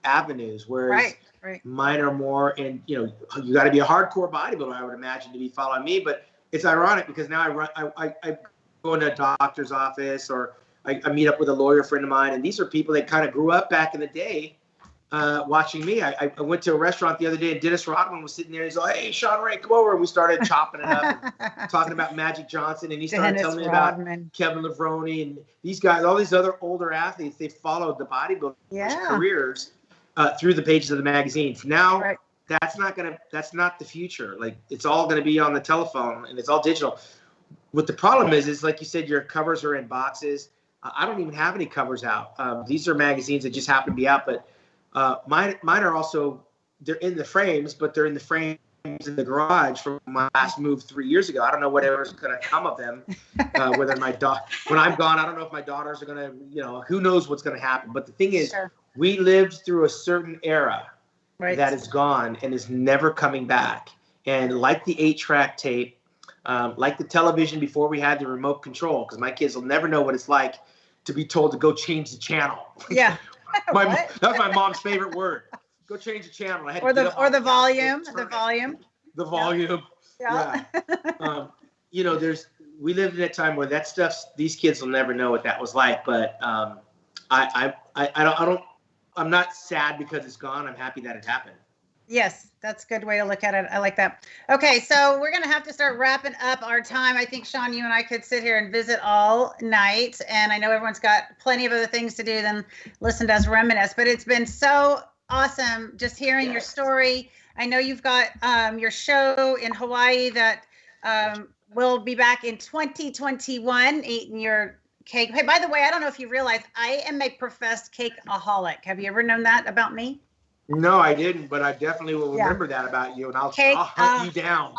avenues, whereas Right. Mine are more, and you got to be a hardcore bodybuilder, I would imagine, to be following me. But it's ironic because now I go into a doctor's office, or I meet up with a lawyer friend of mine, and these are people that kind of grew up back in the day watching me. I went to a restaurant the other day, and Dennis Rodman was sitting there. He's like, "Hey, Shawn Ray, come over," and we started chopping it up, and talking about Magic Johnson, and he started telling me about Kevin Levrone and these guys, all these other older athletes. They followed the bodybuilders' careers through the pages of the magazine. Now, that's not the future. Like, it's all gonna be on the telephone, and it's all digital. What the problem is like you said, your covers are in boxes. I don't even have any covers out. These are magazines that just happen to be out, but mine are also, they're in the frames, but they're in the frames in the garage from my last move 3 years ago. I don't know whatever's going to come of them. Whether when I'm gone, I don't know if my daughters are going to, who knows what's going to happen. But the thing is, we lived through a certain era that is gone and is never coming back. And like the 8-track tape, like the television before we had the remote control, because my kids will never know what it's like to be told to go change the channel. Yeah. That was my mom's favorite word. Go change the channel. I had the volume. The volume. Yeah. We lived in a time where that stuff, these kids will never know what that was like. But I'm not sad because it's gone. I'm happy that it happened. Yes, that's a good way to look at it. I like that. Okay, so we're going to have to start wrapping up our time. I think, Shawn, you and I could sit here and visit all night. And I know everyone's got plenty of other things to do than listen to us reminisce. But it's been so awesome just hearing your story. I know you've got your show in Hawaii that will be back in 2021, eating your cake. Hey, by the way, I don't know if you realize, I am a professed cakeaholic. Have you ever known that about me? No, I didn't, but I definitely will remember that about you, and I'll hunt you down.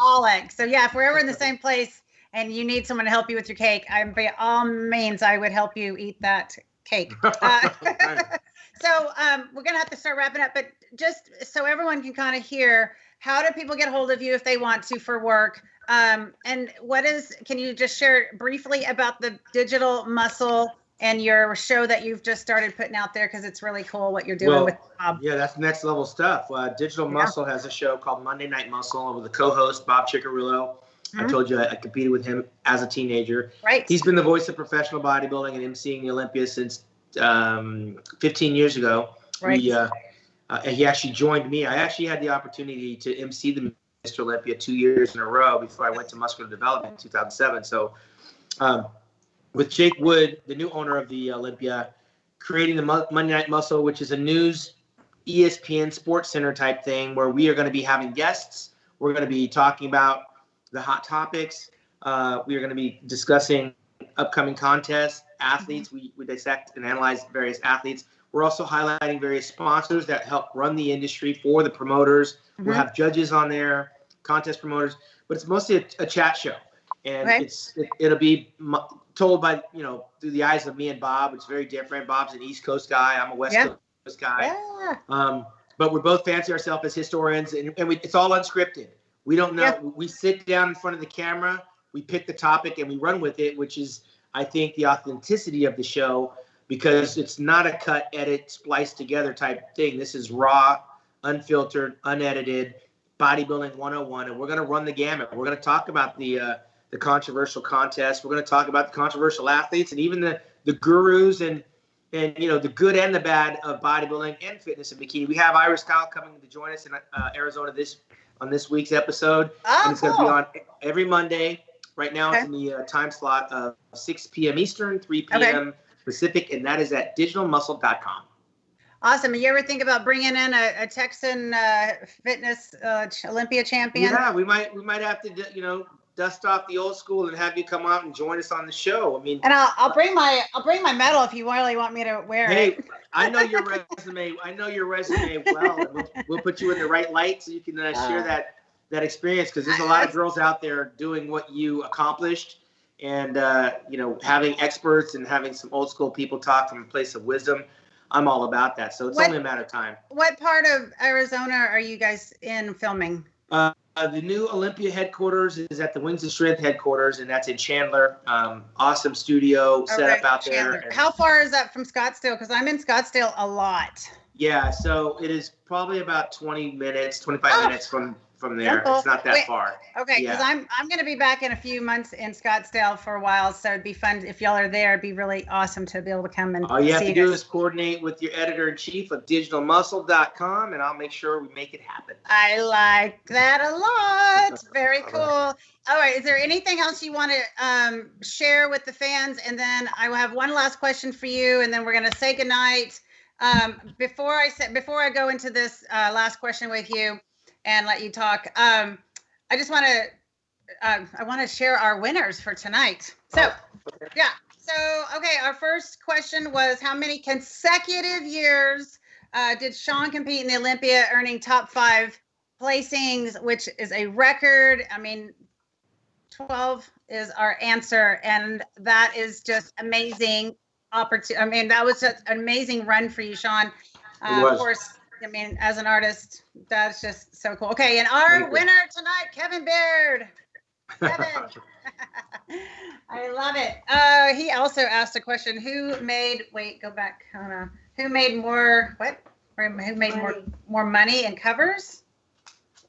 So yeah, if we're ever in the same place and you need someone to help you with your cake, by all means, I would help you eat that cake. So we're going to have to start wrapping up, but just so everyone can kind of hear, how do people get a hold of you if they want to for work? And can you just share briefly about the Digital Muscle and your show that you've just started putting out there, because it's really cool what you're doing with Bob. Yeah, that's next level stuff. Digital Muscle has a show called Monday Night Muscle with a co-host, Bob Ciccarillo. I told you I competed with him as a teenager. Right. He's been the voice of professional bodybuilding and emceeing the Olympia since 15 years ago. Right. He actually joined me. I actually had the opportunity to MC the Mr. Olympia 2 years in a row before I went to Muscular Development in 2007. So with Jake Wood, the new owner of the Olympia, creating the Monday Night Muscle, which is a news ESPN Sports Center type thing where we are going to be having guests. We're going to be talking about the hot topics. We are going to be discussing upcoming contests, athletes. We dissect and analyze various athletes. We're also highlighting various sponsors that help run the industry for the promoters. We'll have judges on there, contest promoters, but it's mostly a chat show. And it'll be told by, through the eyes of me and Bob. It's very different. Bob's an East Coast guy. I'm a West Coast guy. Yeah. But we both fancy ourselves as historians, and it's all unscripted. We don't know. Yeah. We sit down in front of the camera, we pick the topic, and we run with it, which is, I think, the authenticity of the show, because it's not a cut, edit, splice together type thing. This is raw, unfiltered, unedited, bodybuilding 101, and we're going to run the gamut. We're going to talk about the controversial contests. We're going to talk about the controversial athletes and even the gurus and the good and the bad of bodybuilding and fitness and bikini. We have Iris Kyle coming to join us in Arizona on this week's episode. And it's going to be on every Monday. Right now it's in the time slot of 6 p.m. Eastern, 3 p.m. Pacific, and that is at digitalmuscle.com. Awesome. You ever think about bringing in a Texan fitness Olympia champion? Yeah, we might have to, dust off the old school and have you come out and join us on the show. I mean, and I'll bring my medal if you really want me to wear it. Hey, I know your resume. Well. And we'll put you in the right light so you can share that experience, because there's a lot of girls out there doing what you accomplished, and having experts and having some old school people talk from a place of wisdom. I'm all about that. So it's only a matter of time. What part of Arizona are you guys in filming? The new Olympia headquarters is at the Wings of Strength headquarters, and that's in Chandler. Awesome studio set up out there. And how far is that from Scottsdale? Because I'm in Scottsdale a lot. yeah, so it is probably about 20 minutes, 25 minutes from there. It's not that far. Okay, because I'm going to be back in a few months in Scottsdale for a while, so it'd be fun if y'all are there. It'd be really awesome to be able to come and all you have to do is coordinate with your editor-in-chief of digitalmuscle.com, and I'll make sure we make it happen. I like that a lot. Very cool. All right, is there anything else you want to share with the fans? And then I will have one last question for you, and then we're going to say goodnight. Before I go into this last question with you and let you talk, I just want to share our winners for tonight. So okay, our first question was, how many consecutive years did Shaun compete in the Olympia, earning top 5 placings, which is a record? I mean, 12 is our answer, and that is just amazing. I mean, that was just an amazing run for you, Shaun. Of course, I mean, as an artist, that's just so cool. Okay, and our winner tonight, Kevin Baird. Kevin. I love it. He also asked a question: who made? Wait, go back. Who made more? What? Who made more money in covers?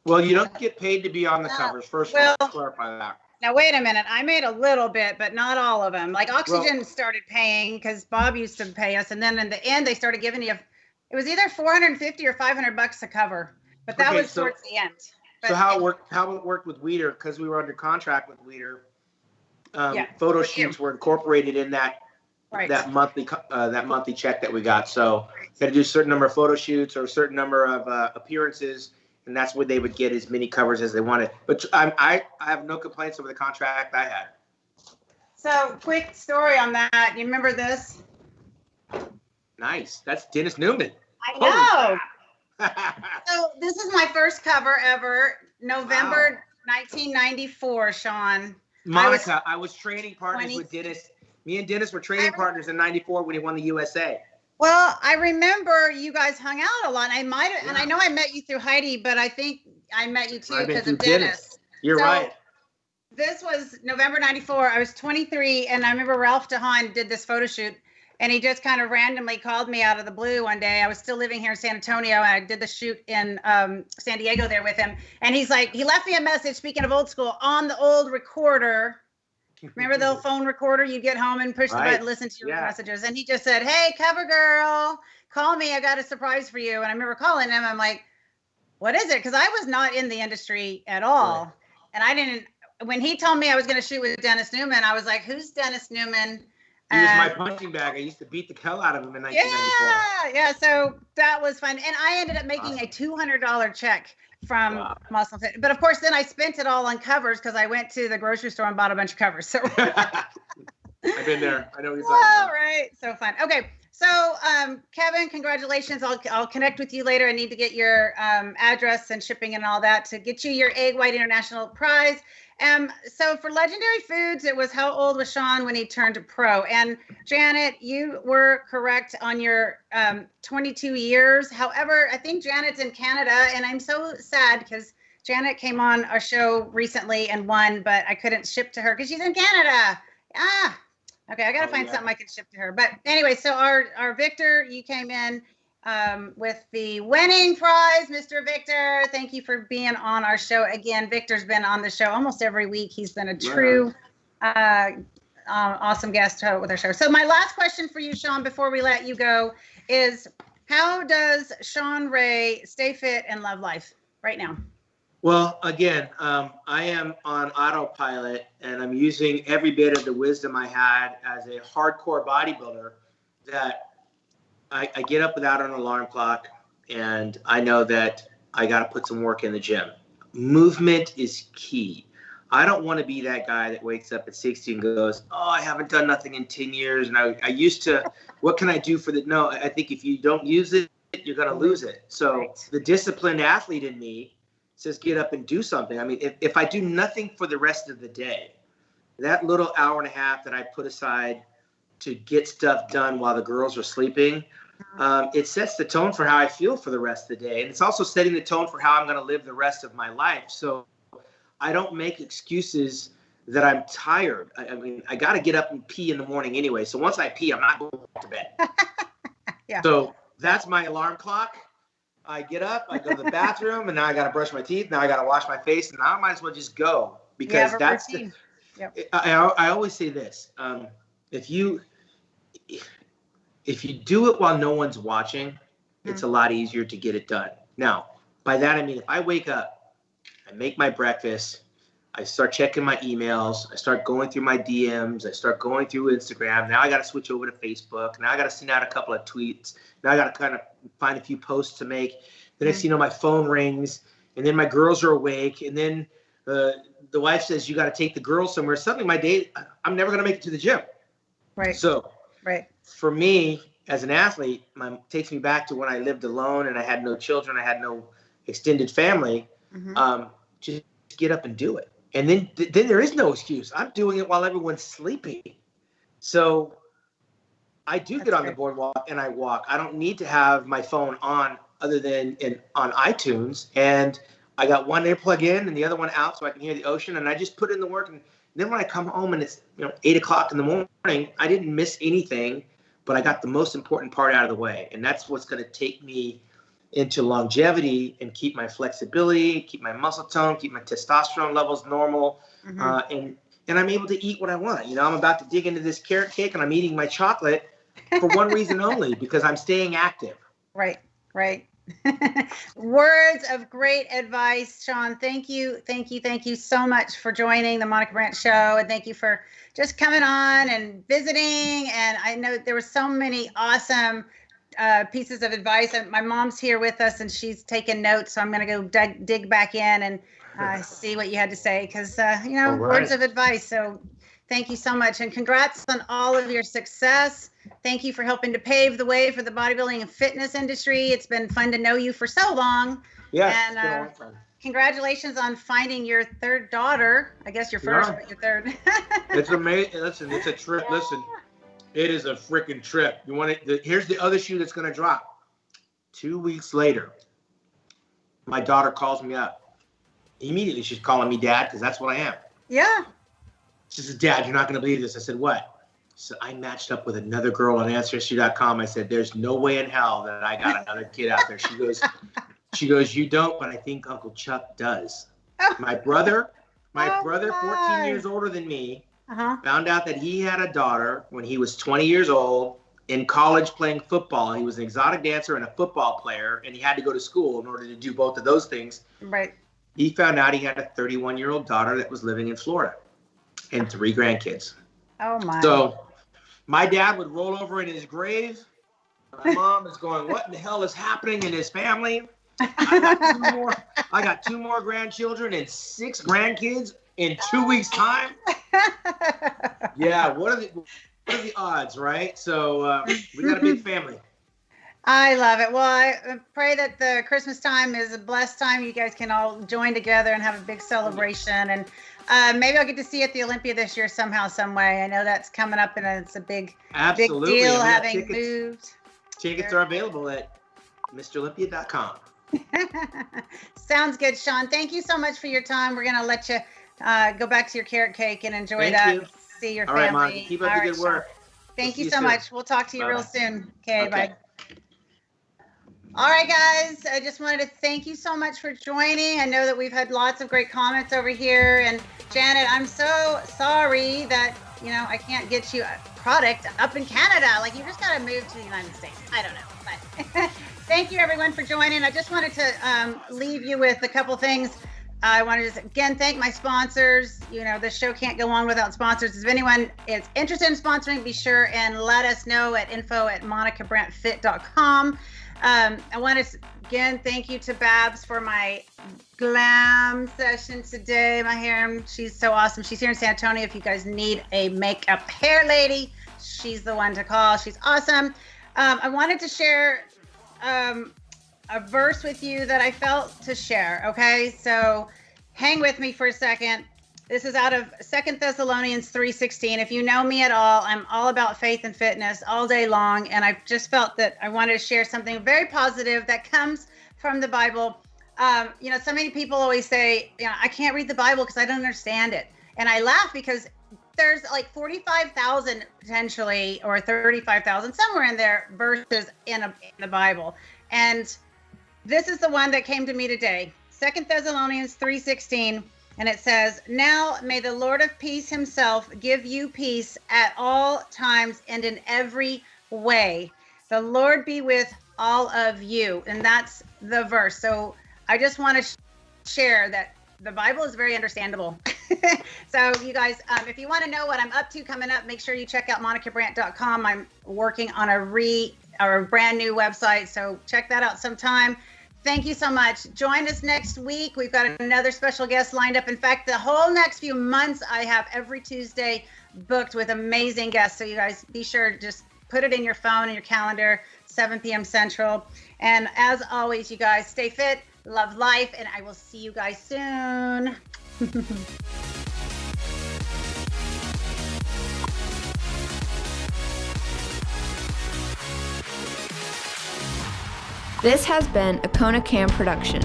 Well, you don't get paid to be on the covers. First, let's clarify that. Now, wait a minute. I made a little bit, but not all of them. Like Oxygen started paying because Bob used to pay us. And then in the end, they started giving you, it was either $450 or $500 a cover. But that was towards the end. But, so how it worked with Weider, because we were under contract with Weider, photo shoots were incorporated in that monthly check that we got. So you had to do a certain number of photo shoots or a certain number of appearances, and that's where they would get as many covers as they wanted. But I have no complaints over the contract I had. So, quick story on that. You remember this? Nice. That's Dennis Newman. I know. So, this is my first cover ever, November 1994, Shaun. Monica, I was training partners with Dennis. Me and Dennis were training partners in 94 when he won the USA. Well, I remember you guys hung out a lot. And I know I met you through Heidi, but I think I met you too because of Dennis. You're right. This was November 94. I was 23, and I remember Ralph DeHaan did this photo shoot, and he just kind of randomly called me out of the blue one day. I was still living here in San Antonio, and I did the shoot in San Diego there with him. And he's like, he left me a message, speaking of old school, on the old recorder. Remember the old phone recorder? You get home and push the button, listen to your messages. And he just said, "Hey, cover girl, call me. I got a surprise for you." And I remember calling him. I'm like, "What is it?" Because I was not in the industry at all. Right. And I didn't, when he told me I was going to shoot with Dennis Newman, I was like, "Who's Dennis Newman?" He was my punching bag. I used to beat the hell out of him in 1994. Yeah. So that was fun. And I ended up making a $200 check from Muscle Fit. But of course, then I spent it all on covers because I went to the grocery store and bought a bunch of covers. So I've been there. I know what you're talking about. All right. So fun. Okay. So Kevin, congratulations. I'll connect with you later. I need to get your address and shipping and all that to get you your Egg White International prize. So for Legendary Foods, it was how old was Shaun when he turned pro? And Janet, you were correct on your 22 years. However, I think Janet's in Canada, and I'm so sad because Janet came on our show recently and won, but I couldn't ship to her because she's in Canada. Okay, I got to find something I can ship to her. But anyway, so our Victor, you came in with the winning prize, Mr. Victor. Thank you for being on our show again. Victor's been on the show almost every week. He's been a true awesome guest with our show. So my last question for you, Shaun, before we let you go is, how does Shawn Ray stay fit and love life right now? Well, again, I am on autopilot, and I'm using every bit of the wisdom I had as a hardcore bodybuilder, that I get up without an alarm clock, and I know that I got to put some work in the gym. Movement is key. I don't want to be that guy that wakes up at 60 and goes, "Oh, I haven't done nothing in 10 years. And I used to, what can I do for the?" No, I think if you don't use it, you're going to lose it. So the disciplined athlete in me says, get up and do something. I mean, if I do nothing for the rest of the day, that little hour and a half that I put aside to get stuff done while the girls are sleeping, it sets the tone for how I feel for the rest of the day. And it's also setting the tone for how I'm going to live the rest of my life. So I don't make excuses that I'm tired. I mean, I got to get up and pee in the morning anyway. So once I pee, I'm not going to bed. Yeah. So that's my alarm clock. I get up, I go to the bathroom, and now I got to brush my teeth. Now I got to wash my face, and now I might as well just go because that's the. Yep. I always say this: if you do it while no one's watching, it's a lot easier to get it done. Now, by that I mean if I wake up, I make my breakfast, I start checking my emails, I start going through my DMs, I start going through Instagram. Now I got to switch over to Facebook. Now I got to send out a couple of tweets. Now I got to kind of find a few posts to make. The next thing you know, my phone rings, and then my girls are awake, and then the wife says, you got to take the girls somewhere. Suddenly my day, I'm never going to make it to the gym. Right. So for me, as an athlete, takes me back to when I lived alone and I had no children, I had no extended family. Just get up and do it. And then there is no excuse. I'm doing it while everyone's sleeping. So I do get on the boardwalk and I walk. I don't need to have my phone on other than on iTunes. And I got one earplug in and the other one out so I can hear the ocean. And I just put in the work. And then when I come home and it's 8 o'clock in the morning, I didn't miss anything, but I got the most important part out of the way. And that's what's going to take me into longevity and keep my flexibility, keep my muscle tone, keep my testosterone levels normal. And I'm able to eat what I want. I'm about to dig into this carrot cake and I'm eating my chocolate for one reason only, because I'm staying active. Right. Words of great advice, Shawn. Thank you so much for joining the Monica Brant Show, and thank you for just coming on and visiting. And I know there were so many awesome pieces of advice. And my mom's here with us, and she's taking notes, so I'm going to go dig back in and see what you had to say, because words of advice. So thank you so much, and congrats on all of your success. Thank you for helping to pave the way for the bodybuilding and fitness industry. It's been fun to know you for so long. Yeah, and it's been a long time. Congratulations on finding your third daughter. I guess your first, but your third. It's amazing. Listen, it's a trip. Listen, it is a freaking trip. You want it? Here's the other shoe that's going to drop. 2 weeks later, my daughter calls me up. Immediately, she's calling me dad, because that's what I am. Yeah. She says, Dad, you're not going to believe this. I said, what? So I matched up with another girl on Ancestry.com. I said, there's no way in hell that I got another kid out there. She goes, you don't, but I think Uncle Chuck does. My brother, 14 years older than me, found out that he had a daughter when he was 20 years old in college playing football. He was an exotic dancer and a football player, and he had to go to school in order to do both of those things. Right. He found out he had a 31-year-old daughter that was living in Florida and 3 grandkids. Oh, my. So my dad would roll over in his grave. My mom is going, what in the hell is happening in his family? I got 2 more grandchildren and 6 grandkids in 2 weeks' time. Yeah, what are the odds, right? So we got a big family. I love it. Well, I pray that the Christmas time is a blessed time. You guys can all join together and have a big celebration. And maybe I'll get to see you at the Olympia this year somehow, some way. I know that's coming up, and it's a big deal having moved. Tickets are available at MrOlympia.com. Sounds good, Shawn. Thank you so much for your time. We're going to let you go back to your carrot cake and enjoy that. See your family. All right, Monica. Keep up the good work. Thank you so much. We'll talk to you real soon. Okay, bye. All right, guys. I just wanted to thank you so much for joining. I know that we've had lots of great comments over here. And Janet, I'm so sorry that, I can't get you a product up in Canada. Like, you just got to move to the United States. I don't know. But thank you, everyone, for joining. I just wanted to leave you with a couple things. I want to just, again, thank my sponsors. This show can't go on without sponsors. If anyone is interested in sponsoring, be sure and let us know at info@monicabrantfit.com. I want to, again, thank you to Babs for my glam session today. My hair, she's so awesome. She's here in San Antonio. If you guys need a makeup hair lady, she's the one to call. She's awesome. I wanted to share a verse with you that I felt to share. Okay, so hang with me for a second. This is out of 2 Thessalonians 3:16. If you know me at all, I'm all about faith and fitness all day long, and I just felt that I wanted to share something very positive that comes from the Bible. So many people always say, I can't read the Bible because I don't understand it. And I laugh because there's like 45,000 potentially, or 35,000, somewhere in there, verses in the Bible. And this is the one that came to me today, 2 Thessalonians 3:16. And it says, now may the Lord of peace himself give you peace at all times and in every way. The Lord be with all of you. And that's the verse. So I just want to share that the Bible is very understandable. So you guys, if you want to know what I'm up to coming up, make sure you check out monicabrant.com. I'm working on a brand new website. So check that out sometime. Thank you so much. Join us next week. We've got another special guest lined up. In fact, the whole next few months, I have every Tuesday booked with amazing guests. So you guys be sure to just put it in your phone and your calendar, 7 p.m. Central. And as always, you guys stay fit, love life, and I will see you guys soon. This has been a Kona Cam production.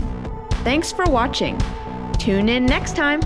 Thanks for watching. Tune in next time.